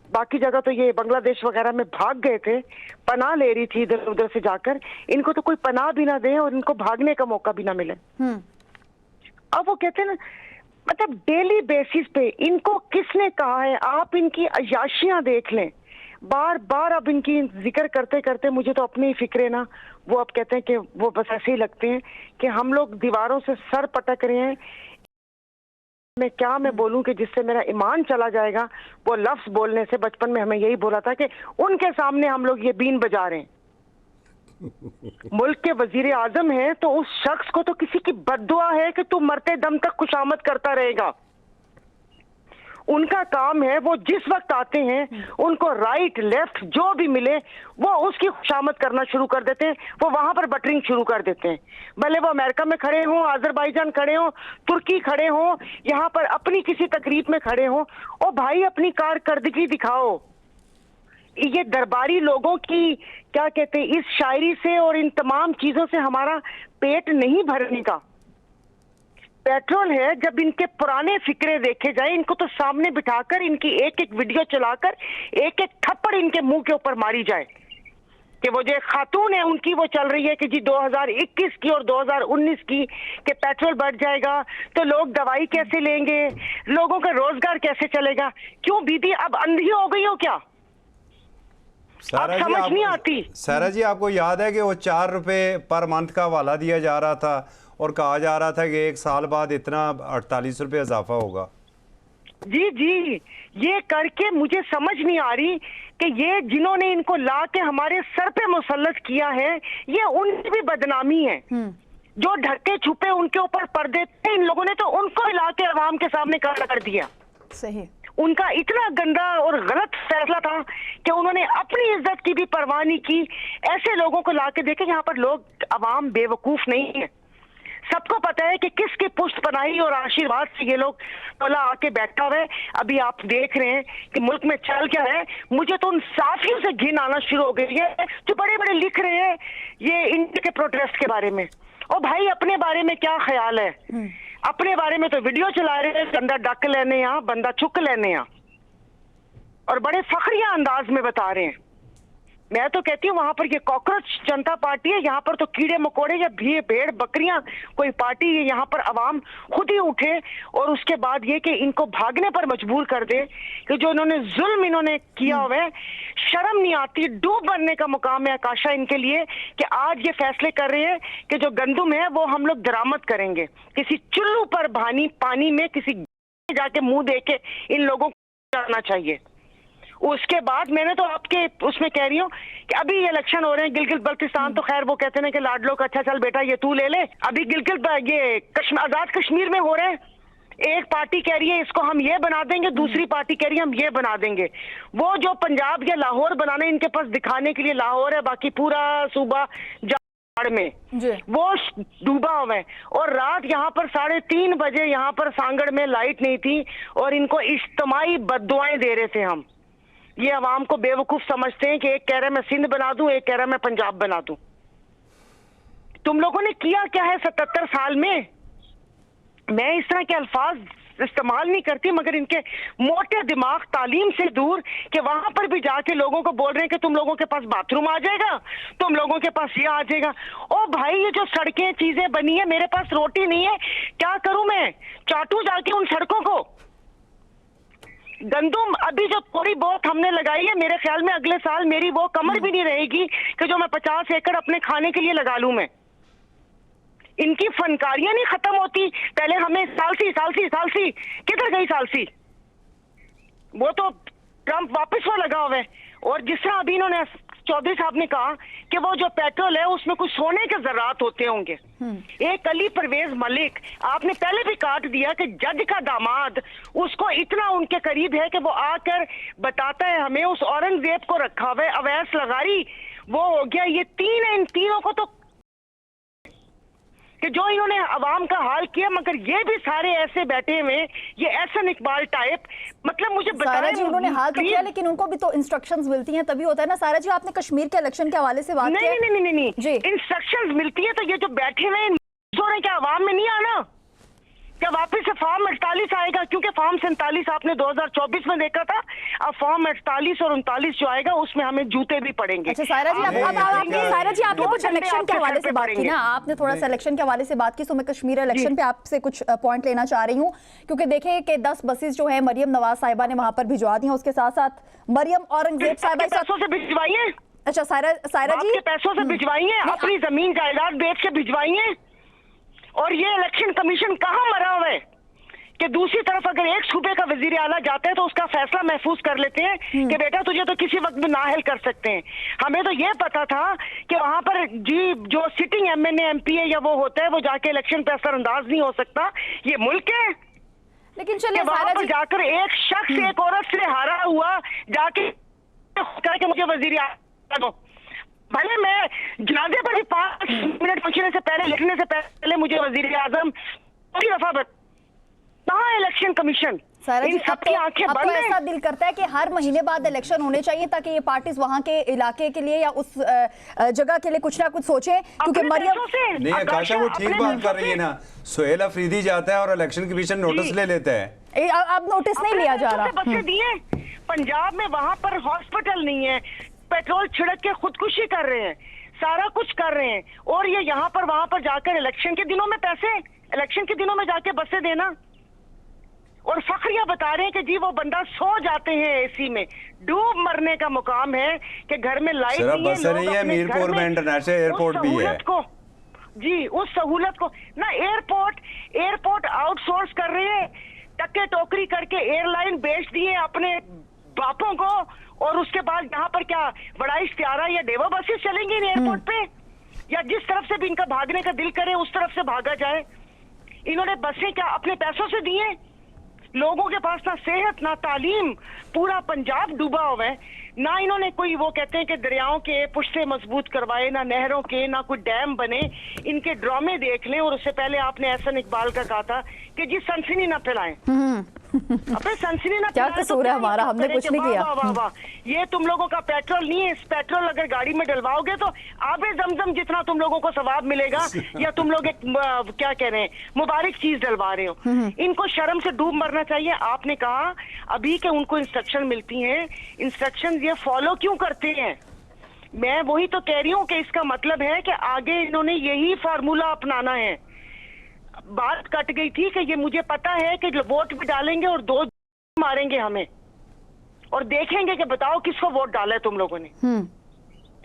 बाकी जगह तो ये बांग्लादेश वगैरह में भाग गए थे, पनाह ले रही थी इधर उधर से जाकर, इनको तो कोई पनाह भी ना दे और इनको भागने का मौका भी ना मिले। अब वो कहते हैं ना, मतलब डेली बेसिस पे इनको किसने कहा है, आप इनकी अयाशियां देख लें, बार बार अब इनकी जिक्र करते करते मुझे तो अपनी ही फिक्र ना, वो अब कहते हैं कि वो बस ऐसे ही लगते हैं कि हम लोग दीवारों से सर पटक रहे हैं। मैं बोलूं कि जिससे मेरा ईमान चला जाएगा, वो लफ्ज बोलने से बचपन में हमें यही बोला था कि उनके सामने हम लोग ये बीन बजा रहे हैं। मुल्क के वजीर आजम है तो उस शख्स को तो किसी की बद्दुआ है कि तू मरते दम तक खुशामद करता रहेगा। उनका काम है, वो जिस वक्त आते हैं उनको राइट लेफ्ट जो भी मिले वो उसकी खुशामद करना शुरू कर देते हैं, वो वहां पर बटरिंग शुरू कर देते हैं। भले वो अमेरिका में खड़े हों, अजरबैजान खड़े हों, तुर्की खड़े हों, यहाँ पर अपनी किसी तकरीब में खड़े हों, ओ भाई अपनी कारकर्दगी दिखाओ। ये दरबारी लोगों की क्या कहते हैं, इस शायरी से और इन तमाम चीजों से हमारा पेट नहीं भरने का। पेट्रोल है, जब इनके पुराने फिक्रे देखे जाए, इनको तो सामने बिठाकर इनकी एक एक वीडियो चलाकर एक एक थप्पड़ इनके मुंह के ऊपर मारी जाए कि वो जो खातून है उनकी वो चल रही है कि जी 2021 की और 2019 की कि पेट्रोल बढ़ जाएगा तो लोग दवाई कैसे लेंगे, लोगों का रोजगार कैसे चलेगा। क्यों बीबी अब अंधी हो गई हो क्या? सारा समझ नहीं आती। सारा जी आपको याद है कि वो 4 रुपए पर मंथ का हवाला दिया जा रहा था और कहा जा रहा था कि 1 साल बाद इतना 48 रुपए इजाफा होगा। जी जी, ये करके मुझे समझ नहीं आ रही कि ये जिन्होंने इनको ला के हमारे सर पे मुसल्लत किया है, ये उनकी भी बदनामी है। जो ढके छुपे उनके ऊपर पर्दे थे, इन लोगों ने तो उनको ला के अवाम के सामने खड़ा कर दिया। सही। उनका इतना गंदा और गलत फैसला था कि उन्होंने अपनी इज्जत की भी परवाह नहीं की। ऐसे लोगों को ला के देखे, यहाँ पर लोग अवाम बेवकूफ नहीं है, सबको पता है कि किसकी पुष्ट पनाही और आशीर्वाद से ये लोग टोला आके बैठा हुआ है। अभी आप देख रहे हैं कि मुल्क में चल क्या है। मुझे तो उन साफियों से घिन आना शुरू हो गई है जो बड़े बड़े लिख रहे हैं ये इंडिया के प्रोटेस्ट के बारे में। ओ भाई, अपने बारे में क्या ख्याल है? अपने बारे में तो वीडियो चला रहे हैं, बंदा डक लेने यहाँ, बंदा चुक लेने यहाँ, और बड़े फखरिया अंदाज में बता रहे हैं। मैं तो कहती हूँ वहां पर ये कॉकरोच जनता पार्टी है, यहाँ पर तो कीड़े मकोड़े या भेड़ बकरियां कोई पार्टी है। यहाँ पर अवाम खुद ही उठे और उसके बाद ये कि इनको भागने पर मजबूर कर दे कि जो इन्होंने जुल्म इन्होंने किया हुआ है, शर्म नहीं आती। डूब बनने का मुकाम है आकाशा इनके लिए कि आज ये फैसले कर रहे हैं कि जो गंदुम है वो हम लोग दरामद करेंगे। किसी चुल्लू पर पानी में किसी जाके मुंह दे के इन लोगों को जाना चाहिए। उसके बाद मैंने तो आपके उसमें कह रही हूँ कि अभी ये इलेक्शन हो रहे हैं गिलगित बल्तिस्तान, तो खैर वो कहते हैं कि लाडलो का अच्छा चल बेटा ये तू ले ले। अभी गिलगित ये आजाद कश्मीर में हो रहे हैं, एक पार्टी कह रही है इसको हम ये बना देंगे, दूसरी पार्टी कह रही है हम ये बना देंगे। वो जो पंजाब या लाहौर बनाने इनके पास दिखाने के लिए लाहौर है, बाकी पूरा सूबा में वो डूबा हुआ है। और रात यहाँ पर 3:30 बजे यहाँ पर सांगड़ में लाइट नहीं थी और इनको इज्तिमाई बद्दुआएं दे रहे थे हम। ये अवाम को बेवकूफ समझते हैं कि एक कह रहा है मैं सिंध बना दूं, एक कह रहा है मैं पंजाब बना दूं। तुम लोगों ने किया क्या है 77 साल में? मैं इस तरह के अल्फाज इस्तेमाल नहीं करती, मगर इनके मोटे दिमाग तालीम से दूर कि वहां पर भी जाके लोगों को बोल रहे हैं कि तुम लोगों के पास बाथरूम आ जाएगा, तुम लोगों के पास ये आ जाएगा। ओ भाई, ये जो सड़कें चीजें बनी है, मेरे पास रोटी नहीं है, क्या करूं मैं? चाटू जाके उन सड़कों को। गंदुम अभी जो थोड़ी बहुत हमने लगाई है, मेरे ख्याल में अगले साल मेरी वो कमर भी नहीं रहेगी कि जो मैं 50 एकड़ अपने खाने के लिए लगा लूं मैं। इनकी फनकारियां नहीं खत्म होती। पहले हमें सालसी किधर गई सालसी? वो तो ट्रंप वापस वो लगा हुआ है। और जिस तरह अभी इन्होंने चौधरी साहब ने कहा कि वो जो पेट्रोल है उसमें कुछ सोने के जरात होते होंगे। एक अली परवेज मलिक, आपने पहले भी काट दिया कि जज का दामाद उसको इतना उनके करीब है कि वो आकर बताता है हमें उस औरंगजेब को रखा हुआ है, अवैस लगारी वो हो गया। ये इन तीनों को तो कि जो इन्होंने अवाम का हाल किया, मगर ये भी सारे ऐसे बैठे हुए, ये एहसन इकबाल टाइप, मतलब मुझे सारा जी उन्होंने हाल तो किया, लेकिन उनको भी तो इंस्ट्रक्शंस मिलती हैं तभी होता है ना। सारा जी, आपने कश्मीर के इलेक्शन के हवाले से बात की। नहीं, इंस्ट्रक्शंस मिलती है तो ये जो बैठे हुए क्या अवाम में नहीं आना? क्या वापस से फॉर्म 48 आएगा? क्योंकि फॉर्म 47 आपने 2024 में देखा था, अब फॉर्म 48 और 39 जो आएगा उसमें हमें जूते भी पड़ेंगे। अच्छा सायरा जी, सायरा जी आपने कुछ इलेक्शन के हवाले से बात की ना, आपने थोड़ा सा इलेक्शन के हवाले से बात की, तो मैं कश्मीर इलेक्शन पे आपसे कुछ पॉइंट लेना चाह रही हूँ, क्योंकि देखिए कि 10 बसेस जो है मरियम नवाज साहिबा ने वहां पर भिजवा दी हैं, उसके साथ साथ मरियम औरंगजेब साहिबा पैसों से भिजवाइए। अच्छा सायरा जी, पैसों से भिजवाइए, अपनी जमीन जायदाद बेच के भिजवाइए। और ये इलेक्शन कमीशन कहाँ मरा हुआ है कि दूसरी तरफ अगर एक सूबे का वजीर आला जाता है तो उसका फैसला महफूज कर लेते हैं कि बेटा तुझे तो किसी वक्त भी नाअहल कर सकते हैं। हमें तो ये पता था कि वहां पर जी जो सिटिंग एमएनए एमपीए या वो होता है वो जाके इलेक्शन पे असरअंदाज नहीं हो सकता। ये मुल्क है, लेकिन चलिए वहां पर जाकर एक शख्स एक औरत से हारा हुआ जाके करके मुझे वजीर आला दो, भले मैं जनाजे पर भी 5 मिनट पहुंचने से पहले, लिखने से पहले मुझे वजीर आजम पूरी दफा कहाँ इलेक्शन कमीशन? इन सबकी आंखें बंद हैं। ऐसा दिल करता है कि हर महीने बाद इलेक्शन होने चाहिए ताकि ये पार्टीज वहां के इलाके के लिए या उस जगह के लिए कुछ ना कुछ सोचें, क्योंकि मरियम नहीं आकाशा वो ठीक बात कर रही है ना, सुहेल अफरीदी जाता है और इलेक्शन कमीशन नोटिस ले लेता है। अब नोटिस नहीं लिया जा रहा। बच्चे दिए पंजाब में, वहां पर हॉस्पिटल नहीं है, पेट्रोल छिड़क के खुदकुशी कर रहे हैं, सारा कुछ कर रहे हैं, और ये यहाँ पर वहां पर जाकर इलेक्शन के दिनों में पैसे, इलेक्शन के दिनों में जाके बसें देना, और फखरिया बता रहे हैं कि जी वो बंदा सो जाते हैं एसी में, डूब मरने का मुकाम है कि घर में लाइट नहीं है, मीरपुर में इंटरनेशनल एयरपोर्ट भी है जी, उस सहूलत को ना एयरपोर्ट आउटसोर्स कर रहे हैं, टक्के टोकरी करके एयरलाइन बेच दिए अपने बापों को, और उसके बाद यहाँ पर क्या बड़ा इश्तियारा या डेवो बसेस चलेंगी एयरपोर्ट पे, या जिस तरफ से भी इनका भागने का दिल करे उस तरफ से भागा जाए। इन्होंने बसें क्या अपने पैसों से दिए? लोगों के पास ना सेहत ना तालीम, पूरा पंजाब डूबा हुआ है। ना इन्होंने कोई वो कहते हैं कि दरियाओं के पुश्ते मजबूत करवाए, ना नहरों के, ना कोई डैम बने। इनके ड्रामे देख लें, और उससे पहले आपने एहसन इकबाल का कहा था कि जी सनसनी ना फैलाएं। अबे सनसनी ना, क्या कसूर है हमारा, हमने कुछ नहीं किया। वाह वाह, ये तुम लोगों का पेट्रोल नहीं है, इस पेट्रोल अगर गाड़ी में डलवाओगे तो आबे जमजम जितना तुम लोगों को सवाब मिलेगा, या तुम लोग एक क्या कह रहे हैं मुबारक चीज डलवा रहे हो। इनको शर्म से डूब मरना चाहिए। आपने कहा अभी के उनको इंस्ट्रक्शन मिलती हैं, इंस्ट्रक्शन ये फॉलो क्यों करते हैं? मैं वही तो कह रही हूँ कि इसका मतलब है कि आगे इन्होंने यही फार्मूला अपनाना है। बात कट गई थी कि ये मुझे पता है कि वोट भी डालेंगे और 2 मारेंगे हमें, और देखेंगे कि बताओ किसको वोट डाला है तुम लोगों ने।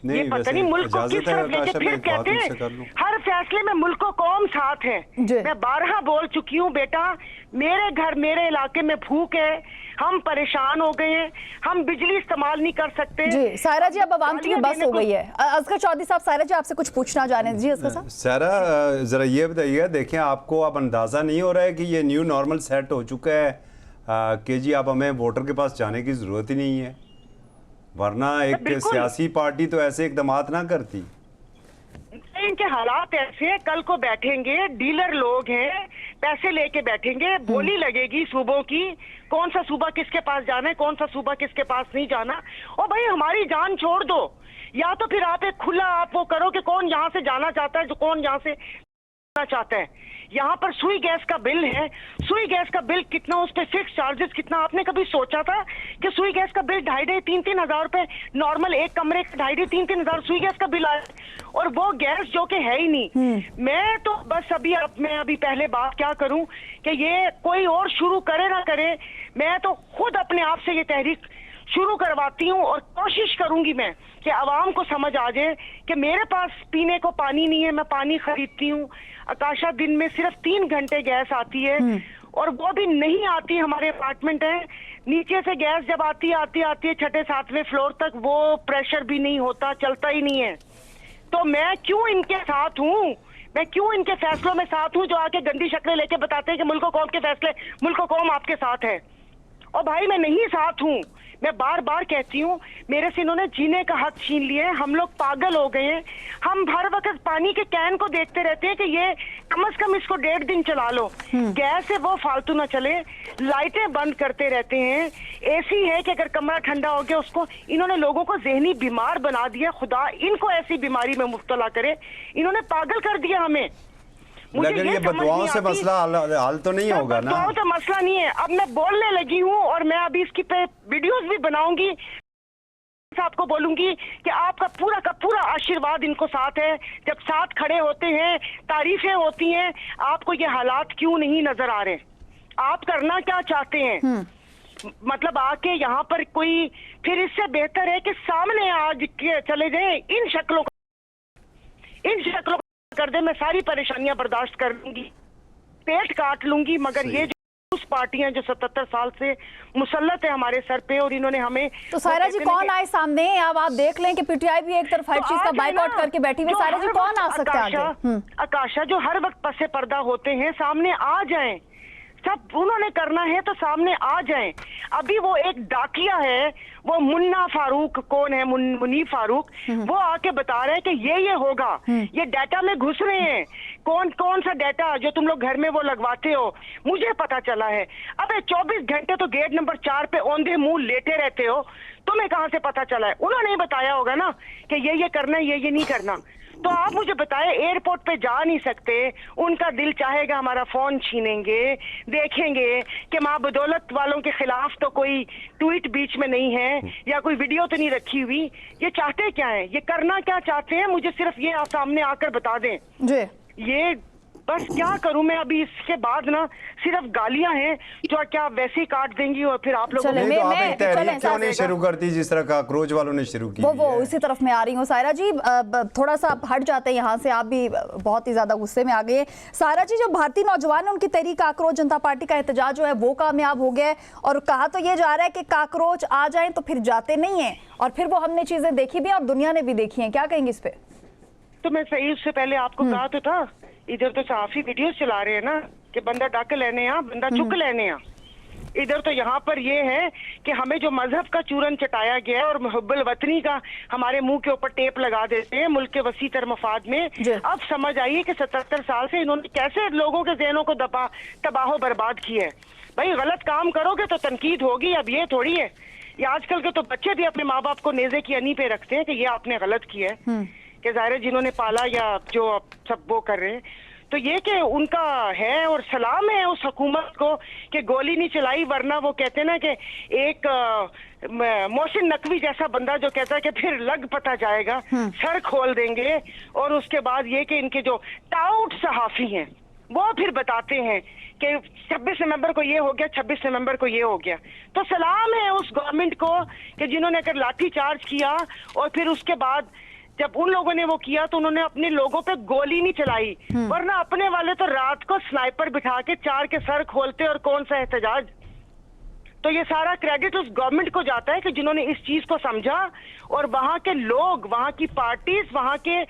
ये पता नहीं मुल्क को किस तरफ लेके, फिर कहते हैं हर फैसले में मुल्क को कौम साथ है। मैं 12 बोल चुकी हूँ बेटा, मेरे घर मेरे इलाके में भूख है, हम परेशान हो गए हैं, हम बिजली इस्तेमाल नहीं कर सकते। जी सायरा जी, अब आवाम की बस हो गई है। असगर चौधरी साहब, सायरा जी आपसे कुछ पूछना चाह रहे हैं। जी असगर साहब। सायरा जरा ये बताइएगा, देखें आपको अब अंदाजा नहीं हो रहा है कि ये न्यू नॉर्मल सेट हो चुका है कि जी अब हमें वोटर के पास जाने की जरूरत ही नहीं है, वरना एक सियासी पार्टी तो ऐसे इकदामात ना करती। इनके हालात ऐसे हैं, कल को बैठेंगे, डीलर लोग हैं, पैसे लेके बैठेंगे, बोली लगेगी सूबों की, कौन सा सूबा किसके पास जाना है, कौन सा सूबा किसके पास नहीं जाना। और भाई हमारी जान छोड़ दो, या तो फिर आप एक खुला आप वो करो कि कौन यहाँ से जाना चाहता है, जो कौन यहाँ से चाहता है। यहाँ पर सुई गैस का बिल है, सुई गैस का बिल कितना, उस पर फिक्स चार्जेस कितना? आपने कभी सोचा था कि सुई गैस का बिल 2,500-3,000 हजार रुपए नॉर्मल एक कमरे का 2,500-3,000 हजार सुई गैस का बिल आया, और वो गैस जो कि है ही नहीं। मैं तो बस मैं अभी पहले बात क्या करूं कि ये कोई और शुरू करे ना करे, मैं तो खुद अपने आप से ये तहरीक शुरू करवाती हूँ, और कोशिश करूंगी मैं कि आवाम को समझ आ जाए कि मेरे पास पीने को पानी नहीं है, मैं पानी खरीदती हूँ। आकाशा दिन में सिर्फ 3 घंटे गैस आती है, और वो भी नहीं आती, हमारे अपार्टमेंट है नीचे से गैस जब आती है 6ठे 7वें फ्लोर तक, वो प्रेशर भी नहीं होता, चलता ही नहीं है। तो मैं क्यों इनके साथ हूँ, मैं क्यों इनके फैसलों में साथ हूँ जो आके गंदी शक्लें लेके बताते हैं कि मुल्क कौम के फैसले, मुल्क कौम आपके साथ है। और भाई मैं नहीं साथ हूँ, मैं बार बार कहती हूँ, मेरे से इन्होंने जीने का हक छीन लिया है, हम लोग पागल हो गए हैं। हम हर वक्त पानी के कैन को देखते रहते हैं कि ये कम से कम इसको 1.5 दिन चला लो, गैस है वो फालतू ना चले, लाइटें बंद करते रहते हैं, एसी है कि अगर कमरा ठंडा हो गया उसको, इन्होंने लोगों को जहनी बीमार बना दिया। खुदा इनको ऐसी बीमारी में मुब्तला करे, इन्होंने पागल कर दिया हमें। लेकिन ये बददुआओं से मसला हल तो नहीं होगा ना। बददुआओं से मसला नहीं है। अब मैं बोलने लगी हूँ और मैं अभी इसकी पे वीडियोस भी बनाऊंगी, आपको बोलूंगी कि आपका पूरा का पूरा आशीर्वाद इनको साथ है। जब साथ खड़े होते हैं, तारीफें होती हैं, आपको ये हालात क्यों नहीं नजर आ रहे? आप करना क्या चाहते हैं? मतलब आके यहाँ पर कोई, फिर इससे बेहतर है कि सामने आज के चले जाए। इन शक्लों कर दे, मैं सारी परेशानियां बर्दाश्त कर लूंगी, पेट काट लूंगी, मगर ये जो उस पार्टियां जो 77 साल से मुसल्लत है हमारे सर पे और इन्होंने हमें, तो सायरा जी कौन आए सामने? अब आप देख लें कि पीटीआई भी एक तरफ हर चीज का बाइकआउट करके बैठी हुई। सायरा जी कौन आ सकते हैं आगे? आकाशा जो हर वक्त पसे पर्दा होते हैं, सामने आ जाएं। सब उन्होंने करना है तो सामने आ जाएं। अभी वो एक डाकिया है, वो मुन्ना फारूक, कौन है मुनीफ फारूक, वो आके बता रहे हैं कि ये होगा। ये डाटा में घुस रहे हैं। कौन कौन सा डाटा जो तुम लोग घर में वो लगवाते हो, मुझे पता चला है। अबे 24 घंटे तो गेट नंबर 4 पे औंधे मुंह लेटे रहते हो, तुम्हें कहां से पता चला है? उन्होंने ही बताया होगा ना कि ये करना है, ये नहीं करना। तो आप मुझे बताएं, एयरपोर्ट पे जा नहीं सकते, उनका दिल चाहेगा हमारा फोन छीनेंगे, देखेंगे कि माँ बदौलत वालों के खिलाफ तो कोई ट्वीट बीच में नहीं है या कोई वीडियो तो नहीं रखी हुई। ये चाहते क्या है? ये करना क्या चाहते हैं? मुझे सिर्फ ये आप सामने आकर बता दें। जी ये बस क्या करूं मैं अभी? इसके बाद ना सिर्फ गालियां हैं जो क्या वैसे ही काट देंगी और फिर आप लोग चले, नहीं, तो आप मैं- एक तहरीक चलें, क्यों नहीं साथ शुरू करती जिस तरह काकरोच वालों ने शुरू की? वो इसी तरफ मैं आ रही हूँ। सायरा जी थोड़ा सा आप हट जाते हैं यहाँ से, आप भी बहुत ही ज्यादा गुस्से में आ गए। सायरा जी, जो भारतीय नौजवान है उनकी तहरीक काकरोच जनता पार्टी का एहतजाज जो है वो कामयाब हो गया है और कहा तो ये जा रहा है कि काकरोच आ जाए तो फिर जाते नहीं है, और फिर वो हमने चीजें देखी भी और दुनिया ने भी देखी है। क्या कहेंगे इस पे? तो मैं सही उससे पहले आपको कहा तो था, इधर तो सहाफी वीडियोस चला रहे हैं ना कि बंदा डक लेने आ, बंदा चुक लेने आ। इधर तो यहाँ पर ये है कि हमें जो मजहब का चूरन चटाया गया है और मुहब्बुल वतनी का हमारे मुंह के ऊपर टेप लगा देते हैं मुल्क के वसी तर मफाद में। अब समझ आइए कि 77 साल से इन्होंने कैसे लोगों के ज़हनों को तबाह बर्बाद किया है। भाई गलत काम करोगे तो तनकीद होगी, अब ये थोड़ी है। ये आजकल के तो बच्चे भी अपने माँ बाप को नेज़े की अनी पे रखते हैं कि ये आपने गलत किया है, कि ज़ाहिर है जिन्होंने पाला या जो सब वो कर रहे हैं। तो ये कि उनका है और सलाम है उस हुकूमत को कि गोली नहीं चलाई, वरना वो कहते ना कि एक मोहसिन नकवी जैसा बंदा जो कहता है कि फिर लग पता जाएगा, सर खोल देंगे। और उसके बाद ये कि इनके जो टाउट सहाफी हैं वो फिर बताते हैं कि 26 नवंबर को ये हो गया, 26 नवंबर को ये हो गया। तो सलाम है उस गवर्नमेंट को कि जिन्होंने अगर लाठी चार्ज किया और फिर उसके बाद जब उन लोगों ने वो किया तो उन्होंने अपने लोगों पे गोली नहीं चलाई, वरना अपने वाले तो रात को स्नाइपर बिठा के 4 के सर खोलते और कौन सा एहतजाज। तो ये सारा क्रेडिट उस गवर्नमेंट को जाता है कि जिन्होंने इस चीज को समझा और वहां के लोग, वहां की पार्टीज, वहां के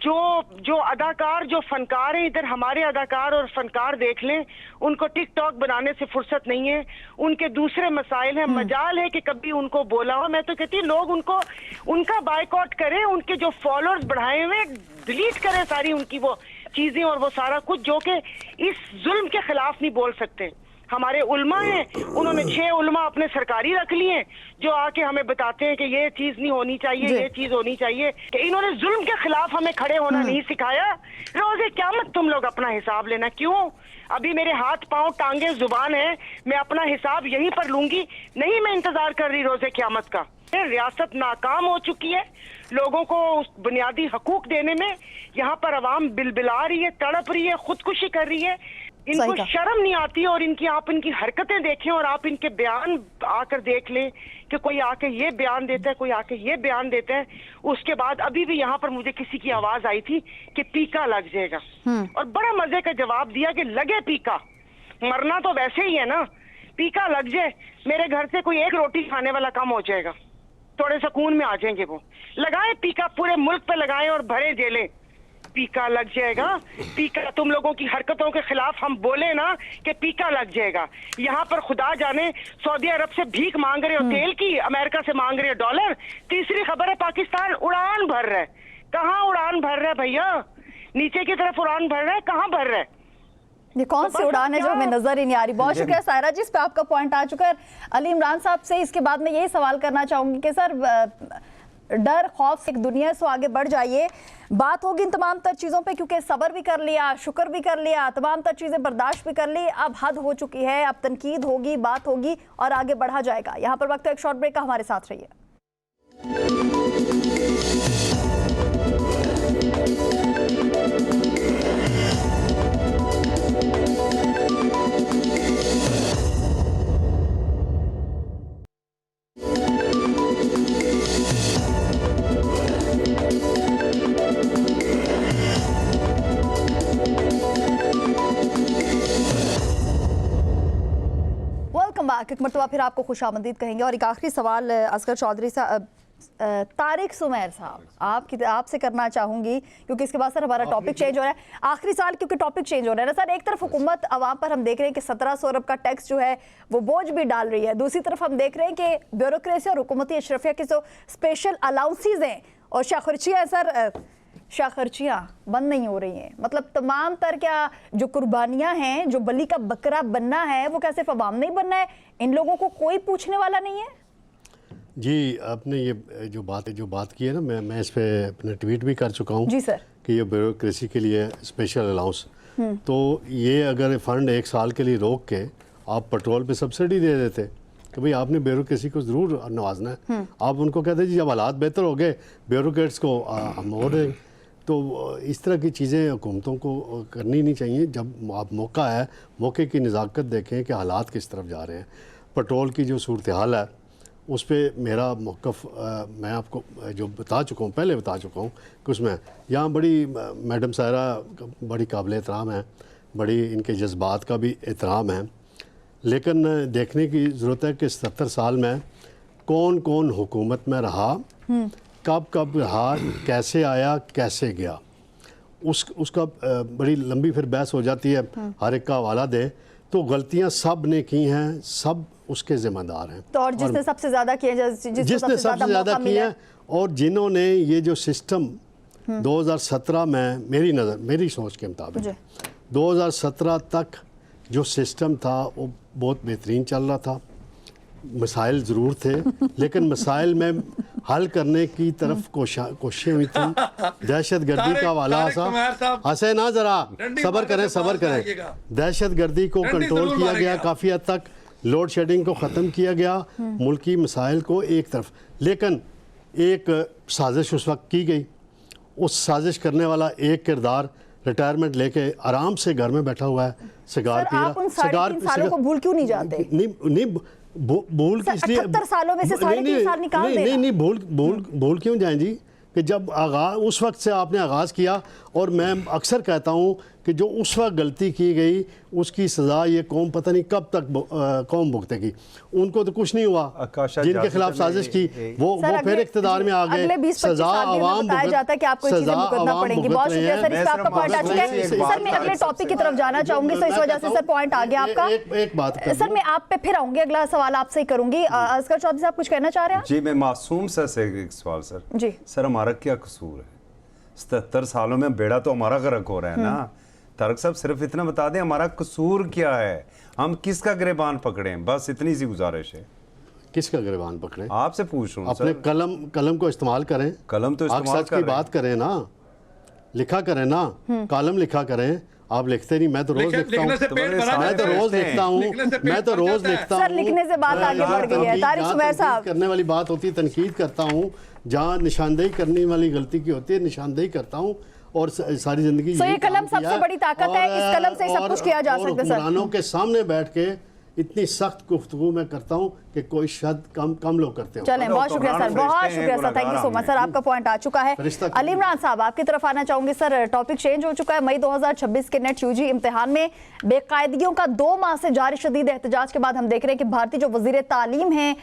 जो अदाकार, जो फनकार हैं, इधर हमारे अदाकार और फनकार देख लें, उनको टिकटॉक बनाने से फुर्सत नहीं है, उनके दूसरे मसाइल हैं। मजाल है कि कभी उनको बोला हो। मैं तो कहती हूँ लोग उनका बाइकआउट करें, उनके जो फॉलोअर्स बढ़ाए हुए डिलीट करें सारी उनकी वो चीजें और वो सारा कुछ जो कि इस जुल्म के खिलाफ नहीं बोल सकते। हमारे उल्मा हैं, उन्होंने 6 उल्मा अपने सरकारी रख लिए जो आके हमें बताते हैं कि ये चीज नहीं होनी चाहिए, ये चीज होनी चाहिए। कि इन्होंने जुल्म के खिलाफ हमें खड़े होना नहीं सिखाया। रोज़े क़यामत तुम लोग अपना हिसाब लेना। क्यों? अभी मेरे हाथ पांव टांगे जुबान है, मैं अपना हिसाब यहीं पर लूंगी। नहीं, मैं इंतजार कर रही रोज़े क़यामत का। रियासत नाकाम हो चुकी है लोगों को बुनियादी हकूक देने में। यहाँ पर अवाम बिलबिला रही है, तड़प रही है, खुदकुशी कर रही है। इनको शर्म नहीं आती। और आप इनकी हरकतें देखें और आप इनके बयान आकर देख लें कि कोई आके ये बयान देता है, कोई आके ये बयान देता है। उसके बाद अभी भी यहाँ पर मुझे किसी की आवाज आई थी कि पीका लग जाएगा, और बड़ा मजे का जवाब दिया कि लगे पीका, मरना तो वैसे ही है ना, पीका लग जाए, मेरे घर से कोई एक रोटी खाने वाला कम हो जाएगा, थोड़े सुकून में आ जाएंगे। वो लगाए पीका, पूरे मुल्क पे लगाए और भरे जेलें, पीका लग जाएगा। पीका, तुम लोगों की हरकतों के खिलाफ हम बोले ना कि पीका लग जाएगा। यहाँ पर खुदा जाने सऊदी अरब से भीख मांग रहे हो तेल की, अमेरिका से मांग रहे हो डॉलर। तीसरी खबर है पाकिस्तान उड़ान भर रहा है। कहाँ उड़ान भर रहा है भैया? नीचे की तरफ उड़ान भर रहा है, कहाँ भर रहा है? ये कौन सी उड़ान है जो हमें नजर ही नहीं आ रही? बहुत शुक्रिया सायरा जी, इस पे आपका पॉइंट आ चुका है। अली इमरान साहब से इसके बाद मैं यही सवाल करना चाहूंगी कि सर डर खौफ एक दुनिया से आगे बढ़ जाइए। बात होगी इन तमाम तर चीज़ों पे, क्योंकि सब्र भी कर लिया, शुक्र भी कर लिया, तमाम तर चीज़ें बर्दाश्त भी कर ली, अब हद हो चुकी है, अब तनकीद होगी, बात होगी और आगे बढ़ा जाएगा। यहाँ पर वक्त है एक शॉर्ट ब्रेक का, हमारे साथ रहिए। एक मरतबा फिर आपको खुशामदीद कहेंगे। और एक आखिरी सवाल असगर चौधरी साहब, तारिक सुमैर साहब, आपसे करना चाहूँगी, क्योंकि इसके बाद सर हमारा टॉपिक चेंज हो रहा है। आखिरी साल क्योंकि टॉपिक चेंज हो रहा है ना सर, एक तरफ हुकूमत अवाम पर हम देख रहे हैं कि 1700 अरब का टैक्स जो है वो बोझ भी डाल रही है, दूसरी तरफ हम देख रहे हैं कि ब्यूरोक्रेसी और हुकूमती अशरफिया की जो स्पेशल अलाउंसेज हैं और शाखर्चियाँ सर, शाखर्चियाँ बंद नहीं हो रही हैं। मतलब तमाम तर क्या जो कुर्बानियाँ हैं, जो बलि का बकरा बनना है, वो क्या सिर्फ अवाम नहीं बनना है, इन लोगों को कोई पूछने वाला नहीं है? जी, आपने ये जो बात की है ना, मैं इस पे अपने ट्वीट भी कर चुका हूँ जी सर, कि ये ब्यूरोक्रेसी के लिए स्पेशल अलाउंस, तो ये अगर फंड 1 साल के लिए रोक के आप पेट्रोल पे सब्सिडी दे देते कि भाई आपने ब्यूरोक्रेसी को ज़रूर नवाजना है, आप उनको कहते जी जब हालात बेहतर हो गए ब्यूरोक्रेट्स को हम और देंगे। तो इस तरह की चीज़ें हुकूमतों को करनी नहीं चाहिए। जब आप मौका है, मौके की नज़ाकत देखें कि हालात किस तरफ जा रहे हैं। पेट्रोल की जो सूरत हाल है उस पर मेरा मौक़िफ़ मैं आपको जो बता चुका हूँ, पहले बता चुका हूँ कि उसमें यहाँ बड़ी मैडम सायरा बड़ी काबिल एहतराम है, बड़ी इनके जज्बात का भी एहतराम है, लेकिन देखने की ज़रूरत है कि 70 साल में कौन कौन हुकूमत में रहा, कब कब रहा, कैसे आया, कैसे गया, उसका बड़ी लंबी फिर बहस हो जाती है, हर एक का हवाला दे। तो गलतियां सब ने की हैं, सब उसके ज़िम्मेदार हैं। तो और जिसने सबसे ज़्यादा किया, जिसने सबसे ज़्यादा किया है, और जिन्होंने ये जो सिस्टम 2017 में, मेरी सोच के मुताबिक 2017 तक जो सिस्टम था वो बहुत बेहतरीन चल रहा था। मसाइल ज़रूर थे, लेकिन मसाइल में हल करने की तरफ कोशिशें हुई थी। दहशत गर्दी का वाला हंसे ना, ज़रा सब्र करें। दहशत गर्दी को कंट्रोल किया गया काफ़ी हद तक, लोड शेडिंग को ख़त्म किया गया, मुल्की मसाइल को एक तरफ। लेकिन एक साजिश उस वक्त की गई, उस साजिश करने वाला एक किरदार रिटायरमेंट लेके आराम से घर में बैठा हुआ है, सिगार पी रहा। सालों को भूल क्यों नहीं जाते? नहीं भूल इसलिए 78 सालों में से 3.5 साल निकाल देगा। नहीं भूल क्यों जाएं जी, कि जब उस वक्त से आपने आगाज़ किया। और मैं अक्सर कहता हूँ कि जो उस वक्त गलती की गई उसकी सज़ा ये कौम पता नहीं कब तक कौम भुगतेगी। उनको तो कुछ नहीं हुआ, जिनके खिलाफ साजिश की वो फिर इख्तिदार में आ गए। सज़ा आवाम जाता है कि आपको चीजें भुगतना पड़ेंगी। बहुत शुक्रिया सर, इस पे आपका पॉइंट आ चुका है। सर मैं अगले टॉपिक की तरफ जाना चाहूंगी, तो इस वजह से सर पॉइंट आ गया आपका। एक बात सर मैं आप पे फिर आऊंगी, अगला सवाल आपसे ही करूंगी। असगर चौधरी साहब कुछ कहना चाह रहे हैं? जी, मैं मासूम सर से एक सवाल सर। जी सर, हमारा क्या कसूर है? 77 सालों में बेड़ा तो हमारा गर्क हो रहा है ना। तारक साहब सिर्फ इतना बता दें हमारा कसूर क्या है, हम किसका गिरबान पकड़ें, बस इतनी सी गुजारिश है। किसका गिरबान पकड़ें? आपसे पूछ रहा हूं अपने कलम को इस्तेमाल करें, कलम तो इस्तेमाल सच की बात करें ना, लिखा करें ना, कॉलम लिखा करें। आप लिखते नहीं, मैं तो रोज लिखता हूँ, मैं तो रोज लिखता हूँ। सर लिखने से बात आगे बढ़ गई है। तारिक सुमैर साहब, करने वाली बात होती है, तनकीद करता हूँ, जहाँ निशानदेही करने वाली गलती की होती है निशानदेही करता हूँ, और सारी जिंदगी ये कलम सबसे बड़ी ताकत है, इस कलम से सब कुछ किया जा सकता है। हुक्मरानों के सामने बैठ के इतनी सख्त गुफ्तगू मैं करता हूँ कि कोई शायद कम लोग करते हो। चलें, बहुत शुक्रिया सर, बहुत शुक्रिया sir, thank you so much sir, आपका पॉइंट आ चुका है। अली इमरान साहब आपकी तरफ आना चाहूंगे। सर टॉपिक चेंज हो चुका है। मई 2026 के नेट यूजी इम्तिहान में बेकायदगियों का 2 माह से जारी शदीद एहतजाज के बाद हम देख रहे हैं कि भारतीय जो वजीर तालीम हैं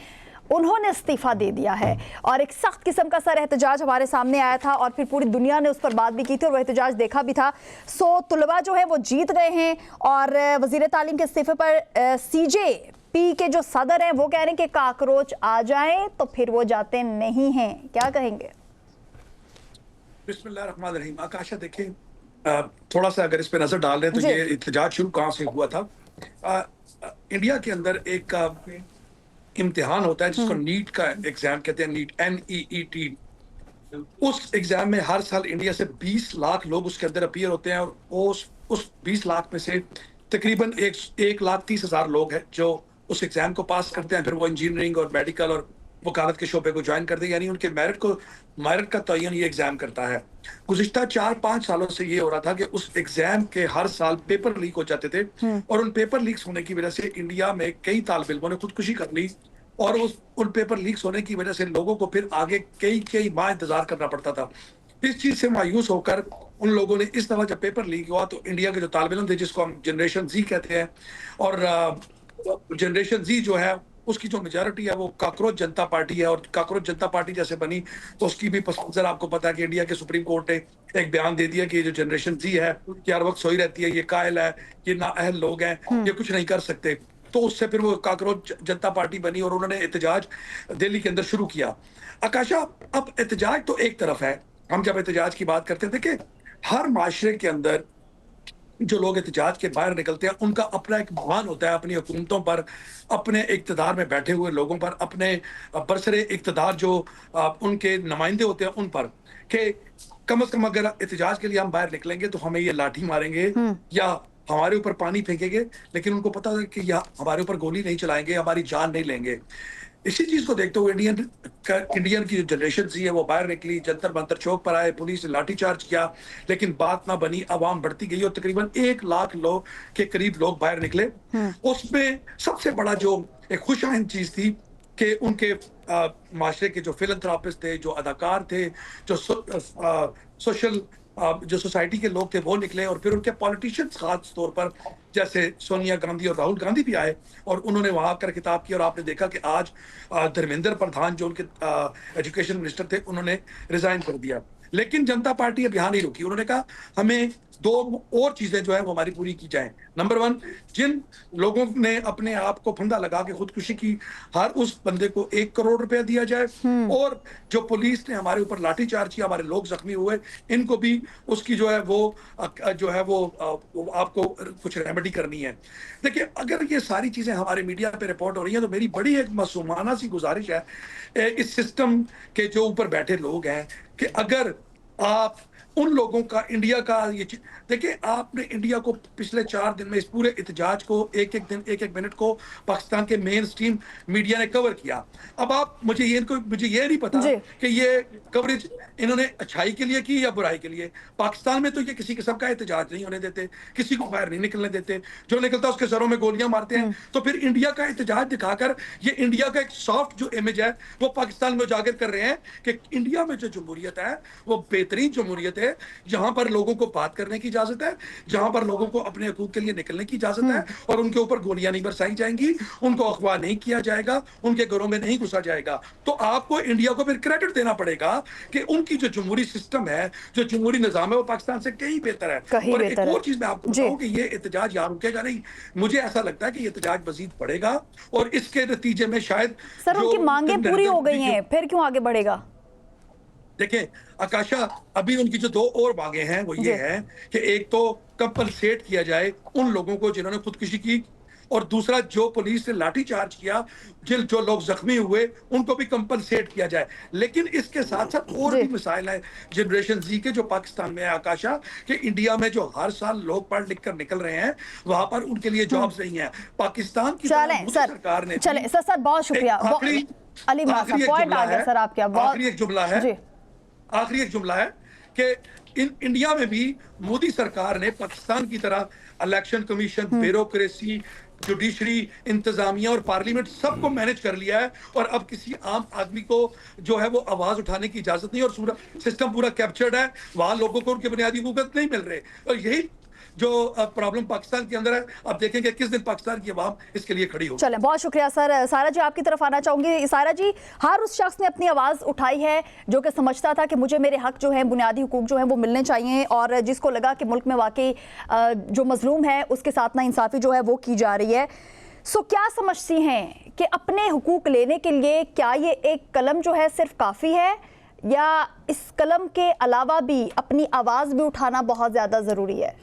उन्होंने इस्तीफा दे दिया है, और एक सख्त किस्म का सर एहतजाज हमारे सामने आया था और फिर पूरी दुनिया ने उस पर बात भी की थी और वह एहतजाज देखा भी था। सो तुलबा जो है वो जीत गए हैं, और वजीर तालीम के इस्तीफे पर CJP के जो सदर हैं वो कह रहे हैं कि काकरोच आ जाएं तो फिर वो जाते नहीं हैं। क्या कहेंगे? बिस्मिल्लाहिर्रहमानिर्रहीम। आकाशा देखिए, थोड़ा सा अगर इस पे नजर डाल रहे हैं तो ये एहतजाज शुरू कहाँ से हुआ था। इंडिया के अंदर एक इम्तिहान होता है जिसको नीट का एग्जाम कहते हैं, नीट NEET, उस एग्जाम में हर साल इंडिया से 20 लाख लोग उसके अंदर अपीयर होते हैं, और उस 20 लाख में से तकरीबन 1,30,000 लोग हैं जो उस एग्जाम को पास करते हैं। फिर वो इंजीनियरिंग और मेडिकल और वकालत के शोबे को ज्वाइन करते हैं, यानी उनके मेरिट का तयन ये एग्जाम करता है। गुज़िश्ता 4-5 सालों से ये हो रहा था कि उस एग्जाम के हर साल पेपर लीक हो जाते थे, और उन पेपर लीक्स होने की वजह से इंडिया में कई तालिब इल्मों ने खुदकुशी कर ली, और उन पेपर लीक्स होने की वजह से लोगों को फिर आगे कई माह इंतजार करना पड़ता था। इस चीज से मायूस होकर उन लोगों ने इस दफा जब पेपर लीक हुआ तो इंडिया के जो तालिब इल्म थे, जिसको हम जनरेशन जी कहते हैं, और जनरेशन जी जो है उसकी जो मेजॉरिटी है वो काकरोच जनता पार्टी है, और काकरोच जनता पार्टी जैसे बनी तो उसकी भी पस मंजर आपको पता है कि इंडिया के सुप्रीम कोर्ट ने एक बयान दे दिया कि ये जो जनरेशन जी है ये हर वक्त सोई रहती है, ये कायल है, ये नाअहल लोग हैं, ये कुछ नहीं कर सकते। तो उससे फिर वो काकरोच जनता पार्टी बनी और उन्होंने एहतजाज दिल्ली के अंदर शुरू किया। आकाशा, अब एहतजाज तो एक तरफ है, हम जब एहतजाज की बात करते थे कि हर माशरे के अंदर जो लोग एहतजाज के बाहर निकलते हैं उनका अपना एक मान होता है अपनी हुकूमतों पर, अपने इक़्तिदार में बैठे हुए लोगों पर, अपने बरसरे इक़्तिदार जो उनके नुमाइंदे होते हैं उन पर, कि कम से कम अगर एहतजाज के लिए हम बाहर निकलेंगे तो हमें ये लाठी मारेंगे या हमारे ऊपर पानी फेंकेंगे, लेकिन उनको पता है कि या हमारे ऊपर गोली नहीं चलाएंगे, हमारी जान नहीं लेंगे। इसी चीज को देखते हुए इंडियन की जो जनरेशन सी है वो बाहर निकली, जंतर मंतर चौक पर आए, पुलिस ने लाठीचार्ज किया, लेकिन बात ना बनी, आवाम बढ़ती गई और तकरीबन 1 लाख लोग के करीब लोग बाहर निकले। उसमें सबसे बड़ा जो एक खुशाइन चीज थी कि उनके माशरे के जो फिलंथ्रोपिस्ट थे, जो अदाकार थे, जो सोशल जो सोसाइटी के लोग थे वो निकले, और फिर उनके पॉलिटिशियंस खास तौर पर जैसे सोनिया गांधी और राहुल गांधी भी आए और उन्होंने वहां आकर खिताब किया। और आपने देखा कि आज धर्मेंद्र प्रधान जो उनके एजुकेशन मिनिस्टर थे उन्होंने रिजाइन कर दिया, लेकिन जनता पार्टी अब यहाँ नहीं रुकी। उन्होंने कहा हमें 2 और चीजें जो है वो हमारी पूरी की जाए। नंबर 1, जिन लोगों ने अपने आप को फंदा लगा के खुदकुशी की, हर उस बंदे को 1 करोड़ रुपया दिया जाए, और जो पुलिस ने हमारे ऊपर लाठीचार्ज किया, हमारे लोग जख्मी हुए, इनको भी उसकी जो है वो आपको कुछ रेमेडी करनी है। देखिए, अगर ये सारी चीजें हमारे मीडिया पे रिपोर्ट हो रही हैं तो मेरी बड़ी एक मासूमाना सी गुजारिश है इस सिस्टम के जो ऊपर बैठे लोग हैं कि अगर आप उन लोगों का इंडिया का ये देखिए, आपने इंडिया को पिछले 4 दिन में इस पूरे एहतजाज को एक एक मिनट को पाकिस्तान के मेन स्ट्रीम मीडिया ने कवर किया। अब आप मुझे ये नहीं पता कि ये कवरेज इन्होंने अच्छाई के लिए की या बुराई के लिए। पाकिस्तान में तो ये किसी किस्म का एहतजाज नहीं होने देते, किसी को बाहर नहीं निकलने देते, जो निकलता उसके सरों में गोलियां मारते हैं। तो फिर इंडिया का एहतजाज दिखाकर ये इंडिया का एक सॉफ्ट जो इमेज है वो पाकिस्तान में उजागर कर रहे हैं कि इंडिया में जो जमहूरियत है वो बेहतरीन जमहूरियत है, जहां पर लोगों को बात करने की इजाजत है, जहां पर लोगों को अपने हकूक के लिए निकलने की इजाजत है, और उनके ऊपर गोलियां नहीं बरसाई जाएंगी, उनको अगवा नहीं किया जाएगा, उनके घरों में नहीं घुसा जाएगा। तो आपको इंडिया को फिर क्रेडिट देना पड़ेगा कि उनकी जो जमहूरी सिस्टम है, जो जमहूरी निजाम है, वो पाकिस्तान से कहीं बेहतर है। और एक और चीज मैं आपको बताऊं कि ये एहतजाज यहाँ रुकेगा नहीं, मुझे ऐसा लगता है कि ये एहतजाज मजीद बढ़ेगा और इसके नतीजे में शायद सर उनकी मांगें पूरी हो गई हैं, फिर क्यों आगे बढ़ेगा? देखिए आकाशा, अभी उनकी जो 2 और मांगे हैं वो ये है कि एक तो कंपनसेट किया जाए उन लोगों को जिन्होंने खुदकुशी की, और दूसरा जो पुलिस ने लाठीचार्ज किया, जो लोग जख्मी हुए उनको भी कंपनसेट किया जाए। लेकिन इसके साथ साथ और भी मिसाइल है जनरेशन जी के जो पाकिस्तान में है आकाशा, कि इंडिया में जो हर साल लोग पढ़ लिख कर निकल रहे हैं वहां पर उनके लिए जॉब्स नहीं है। पाकिस्तान की सरकार ने सर बहुत शुक्रिया। अली पॉइंट आ गया सर आपके। आखिरी एक जुमला है कि इंडिया में भी मोदी सरकार ने पाकिस्तान की तरह इलेक्शन कमीशन, ब्यूरोक्रेसी, जुडिशरी, इंतजामिया और पार्लियामेंट सबको मैनेज कर लिया है, और अब किसी आम आदमी को जो है वो आवाज उठाने की इजाजत नहीं, और सिस्टम पूरा कैप्चर्ड है, वहां लोगों को उनके बुनियादी हकूक नहीं मिल रहे। और यही जो प्रॉब्लम पाकिस्तान के अंदर है, अब देखेंगे किस दिन पाकिस्तान की आवाम इसके लिए खड़ी हो। चले, बहुत शुक्रिया सर। सारा जी आपकी तरफ आना चाहूंगी। सारा जी, हर उस शख्स ने अपनी आवाज़ उठाई है जो कि समझता था कि मुझे मेरे हक जो है, बुनियादी हुकूक जो है वो मिलने चाहिए, और जिसको लगा कि मुल्क में वाकई जो मजलूम है उसके साथ नाइंसाफ़ी जो है वो की जा रही है। सो क्या समझती हैं कि अपने हुकूक लेने के लिए क्या ये एक कलम जो है सिर्फ काफ़ी है, या इस कलम के अलावा भी अपनी आवाज़ भी उठाना बहुत ज़्यादा ज़रूरी है?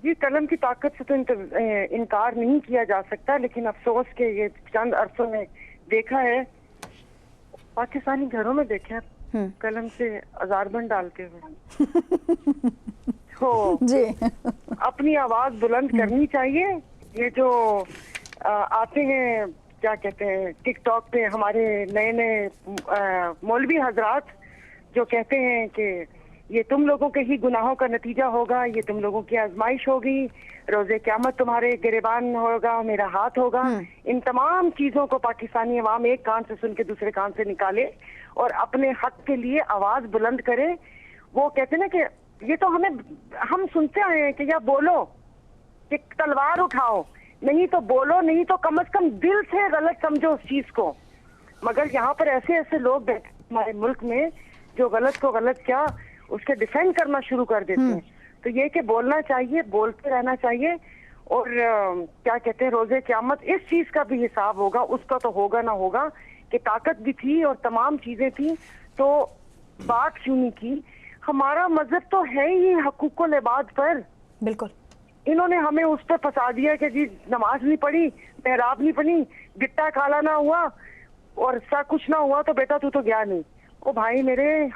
जी, कलम की ताकत से तो इनकार नहीं किया जा सकता, लेकिन अफसोस के ये चंद अरसों में देखा है पाकिस्तानी घरों में देखे कलम से अजारबंद डालते हुए। तो जी अपनी आवाज बुलंद करनी चाहिए। ये जो आते हैं क्या कहते हैं टिकटॉक पे हमारे नए नए मौलवी हजरात जो कहते हैं कि ये तुम लोगों के ही गुनाहों का नतीजा होगा, ये तुम लोगों की आजमाइश होगी, रोजे क़यामत तुम्हारे गिरेबान होगा, मेरा हाथ होगा। इन तमाम चीजों को पाकिस्तानी अवाम एक कान से सुन के दूसरे कान से निकाले और अपने हक के लिए आवाज बुलंद करे। वो कहते हैं ना कि ये तो हम सुनते आए हैं कि या बोलो कि तलवार उठाओ, नहीं तो बोलो, नहीं तो कम से कम दिल से गलत समझो उस चीज को। मगर यहाँ पर ऐसे ऐसे लोग बैठे हमारे मुल्क में जो गलत को गलत क्या उसके डिफेंड करना शुरू कर देते हैं। तो ये कि बोलना चाहिए, बोलते रहना चाहिए। और क्या कहते हैं रोजे क़यामत इस चीज का भी हिसाब होगा, उसका तो होगा ना होगा कि ताकत भी थी और तमाम चीजें थी तो बात क्यों नहीं की। हमारा मजहब तो है ही हकूकुल इबाद पर। बिल्कुल इन्होंने हमें उस पर फंसा दिया कि जी नमाज नहीं पढ़ी, मेहराब नहीं पढ़ी, गिट्टा काला ना हुआ और सा कुछ ना हुआ तो बेटा तू तो गया नहीं। ओ भाई मेरे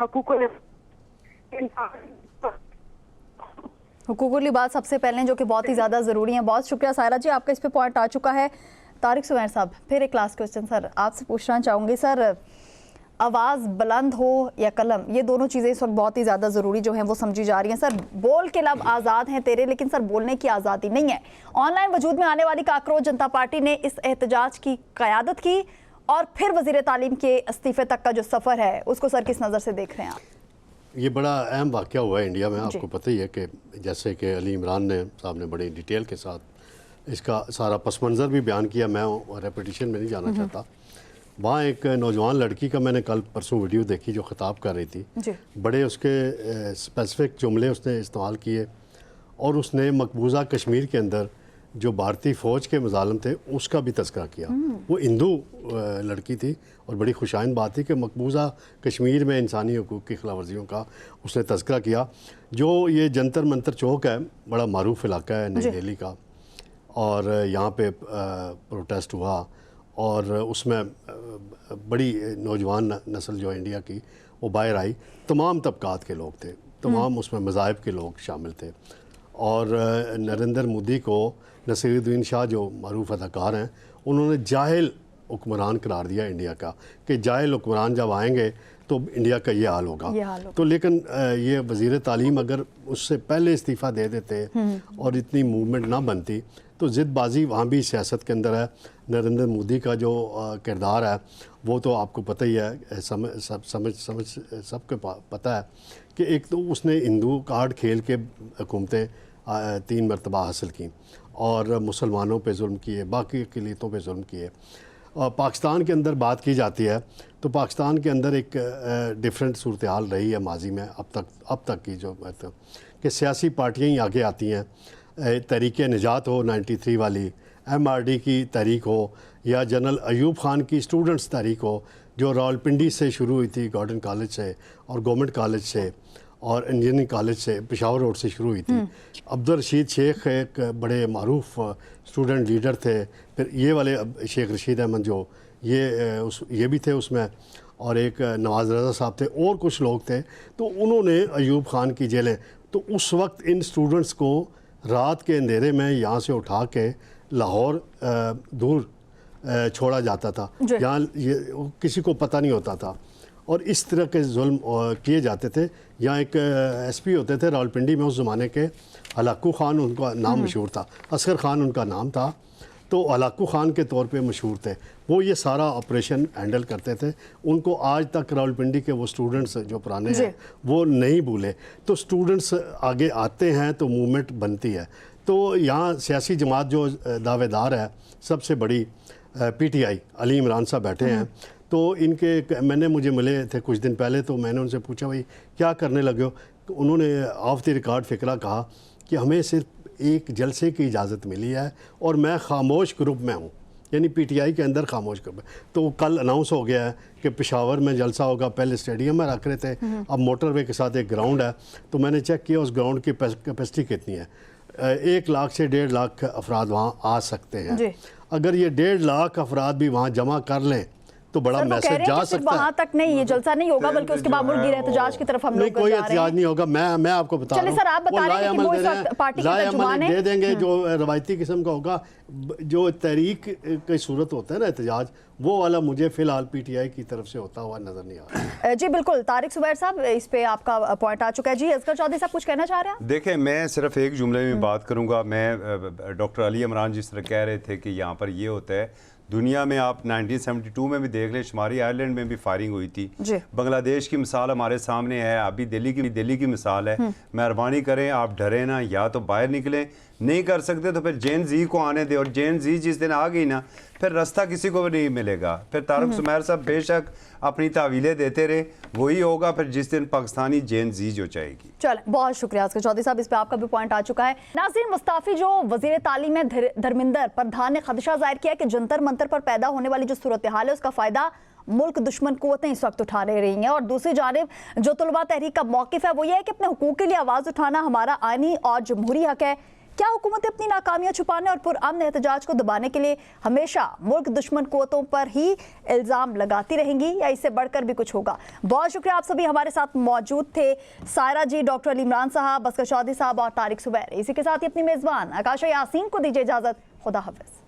हुकूकुल बात सबसे पहले जो कि बहुत ही ज़्यादा ज़रूरी है। बहुत शुक्रिया सायरा जी, आपका इस पे पॉइंट आ चुका है। तारिक सुमैर साहब, फिर एक लास्ट क्वेश्चन सर आपसे पूछना चाहूँगी। सर आवाज़ बुलंद हो या कलम, ये दोनों चीज़ें इस वक्त बहुत ही ज़्यादा ज़रूरी जो हैं वो समझी जा रही हैं। सर बोल के लब आज़ाद हैं तेरे, लेकिन सर बोलने की आज़ादी नहीं है। ऑनलाइन वजूद में आने वाली काकरोच जनता पार्टी ने इस एहतजाज की क़यादत की और फिर वज़ीर तालीम के इस्तीफे तक का जो सफ़र है उसको सर किस नज़र से देख रहे हैं आप? ये बड़ा अहम वाक़या हुआ है इंडिया में। आपको पता ही है कि जैसे कि अली इमरान ने साहब ने बड़ी डिटेल के साथ इसका सारा पस मंज़र भी बयान किया। मैं रेपिटिशन में नहीं जाना चाहता। वहाँ एक नौजवान लड़की का मैंने कल परसों वीडियो देखी जो ख़िताब कर रही थी। बड़े उसके स्पेसिफिक जुमले उसने इस्तेमाल किए और उसने मकबूजा कश्मीर के अंदर जो भारतीय फ़ौज के मुजालिम थे उसका भी तज़किरा किया। वो हिंदू लड़की थी और बड़ी खुशाइंद बात थी कि मकबूजा कश्मीर में इंसानी हकूक़ की खिलाफ वर्जियों का उसने तज़किरा किया। जो ये जंतर मंतर चौक है बड़ा मारूफ इलाका है नई दिल्ली का, और यहाँ पे प्रोटेस्ट हुआ और उसमें बड़ी नौजवान नस्ल जो इंडिया की वो बाहर आई। तमाम तबकात के लोग थे, तमाम उसमें मज़ाहिब के लोग शामिल थे। और नरेंद्र मोदी को नसीरुद्दीन शाह जो मारूफ अदाकार हैं उन्होंने जाहिल हुक्मरान करार दिया इंडिया का, कि जाहिल हुक्मरान जब आएंगे तो इंडिया का ये हाल होगा। तो लेकिन ये वज़ीर तालीम अगर उससे पहले इस्तीफ़ा दे देते और इतनी मूवमेंट ना बनती तो ज़िदबाजी वहाँ भी सियासत के अंदर है। नरेंद्र मोदी का जो किरदार है वो तो आपको पता ही है, सबको पता है कि एक तो उसने हिंदू कार्ड खेल के हुकूमतें 3 मरतबा हासिल की और मुसलमानों पे जुल्म किए, बाकी अक़लियतों पे जुल्म किए। पाकिस्तान के अंदर बात की जाती है तो पाकिस्तान के अंदर एक डिफरेंट सूरत हाल रही है माजी में अब तक की जो मतलब कि सियासी पार्टियाँ ही आगे आती हैं। तहरीक निजात हो 93 वाली, MRD की तहरीक हो या जनरल अयूब ख़ान की स्टूडेंट्स तहरीक हो जो रावलपिंडी से शुरू हुई थी, गॉर्डन कॉलेज से और गवर्नमेंट कॉलेज से और इंजीनियरिंग कॉलेज से, पेशावर रोड से शुरू हुई थी। अब्दुल रशीद शेख एक बड़े मारूफ स्टूडेंट लीडर थे। फिर ये वाले शेख रशीद अहमद जो ये भी थे उसमें, और एक नवाज रज़ा साहब थे और कुछ लोग थे। तो उन्होंने अयूब ख़ान की जेलें, तो उस वक्त इन स्टूडेंट्स को रात के अंधेरे में यहाँ से उठा के लाहौर दूर छोड़ा जाता था, यहाँ ये किसी को पता नहीं होता था और इस तरह के जुल्म किए जाते थे। यहाँ एक SP होते थे रावलपिंडी में उस ज़माने के, हलाकू ख़ान उनका नाम मशहूर था, असगर ख़ान उनका नाम था, तो हलाकू ख़ान के तौर पे मशहूर थे। वो ये सारा ऑपरेशन हैंडल करते थे। उनको आज तक रावलपिंडी के वो स्टूडेंट्स जो पुराने हैं वो नहीं भूले। तो स्टूडेंट्स आगे आते हैं तो मूवमेंट बनती है। तो यहाँ सियासी जमात जो दावेदार है सबसे बड़ी PTI, अली इमरान साहब बैठे हैं। तो इनके मुझे मिले थे कुछ दिन पहले, तो मैंने उनसे पूछा भाई क्या करने लगे हो। तो उन्होंने ऑफ द रिकॉर्ड फ़िक्रा कहा कि हमें सिर्फ एक जलसे की इजाज़त मिली है और मैं खामोश ग्रुप में हूँ, यानी PTI के अंदर खामोश ग्रुप है। तो कल अनाउंस हो गया है कि पेशावर में जलसा होगा। पहले स्टेडियम में रख रहे थे, अब मोटरवे के साथ एक ग्राउंड है। तो मैंने चेक किया उस ग्राउंड की कैपेसिटी कितनी है, 1 लाख से 1.5 लाख अफराद वहाँ आ सकते हैं। अगर ये 1.5 लाख अफराद भी वहाँ जमा कर लें तो बड़ा सर, वो कह मैसेज रहे हैं जा कि सिर्फ सकता है। वहां तक नहीं ये जलसा नहीं होगा, बल्कि उसके बाद मुल्क गिर एहतजाज की तरफ हम नहीं, लोग कोई जा रहे एहतजाज हैं। नहीं होगा। मैं आपको बता रहा चलिए हूं, सर, आप बता वो रहे हैं, लेकिन लाए वो अमल इस दे वक्त रहे हैं, पार्टी के लाए तर्जुमान अमल हैं। दे देंगे जो रवायती किस्म का होगा। जो तहरीक की सूरत होता है ना एहतजाज, वो वाला मुझे फिलहाल पीटीआई की तरफ से होता हुआ नजर नहीं आ रहा। जी बिल्कुल, तारिक जुबैर साहब, इस पे आपका पॉइंट आ चुका है। जी असगर चौधरी साहब, कुछ कहना चाह रहे हैं? देखें, मैं सिर्फ एक जुमले में बात करूंगा। मैं डॉक्टर अली इमरान जिस तरह कह रहे थे कि यहाँ पर ये होता है, दुनिया में आप 1972 में भी देख लें, शुमारी आयरलैंड में भी फायरिंग हुई थी। बांग्लादेश की मिसाल हमारे सामने है, अभी दिल्ली की मिसाल है। मेहरबानी करें, आप डरे ना, या तो बाहर निकलें, नहीं कर सकते तो फिर जेन जी को आने दे, और जेन जी जिस दिन आ गई ना, फिर रास्ता किसी को भी नहीं मिलेगा। फिर तारिक सुमैर साहब बेशक अपनी तावीलें देते रहे, वही होगा फिर जिस दिन पाकिस्तानी जेन जी जो चाहेगी। चलें, बहुत शुक्रिया असगर चौधरी साहब, इस पे आपका भी पॉइंट आ चुका है। नाज़रीन, मुस्ताफी जो वजीर तालीम है धर्मेंद्र प्रधान ने खदशा जाहिर किया कि जंतर मंतर पर पैदा होने वाली जो सूरत हाल है, उसका फायदा मुल्क दुश्मन कुव्वतें इस वक्त उठा ले रही हैं। और दूसरी जानिब जो तुलबा तहरीक का मौक़िफ़ है वो ये है कि अपने हुकूक के लिए आवाज़ उठाना हमारा आईनी और जमहूरी हक है। क्या हुकूमतें अपनी नाकामियां छुपाने और पुरअमन एहतजाज को दबाने के लिए हमेशा मुल्क दुश्मन कुव्वतों पर ही इल्ज़ाम लगाती रहेंगी, या इससे बढ़कर भी कुछ होगा? बहुत शुक्रिया, आप सभी हमारे साथ मौजूद थे। सायरा जी, डॉक्टर अली इमरान साहब, असगर चौधरी साहब और तारिक जुबैर। इसी के साथ ही अपनी मेज़बान आकाशा यासीन को दीजिए इजाज़त। खुदा हाफ़िज़।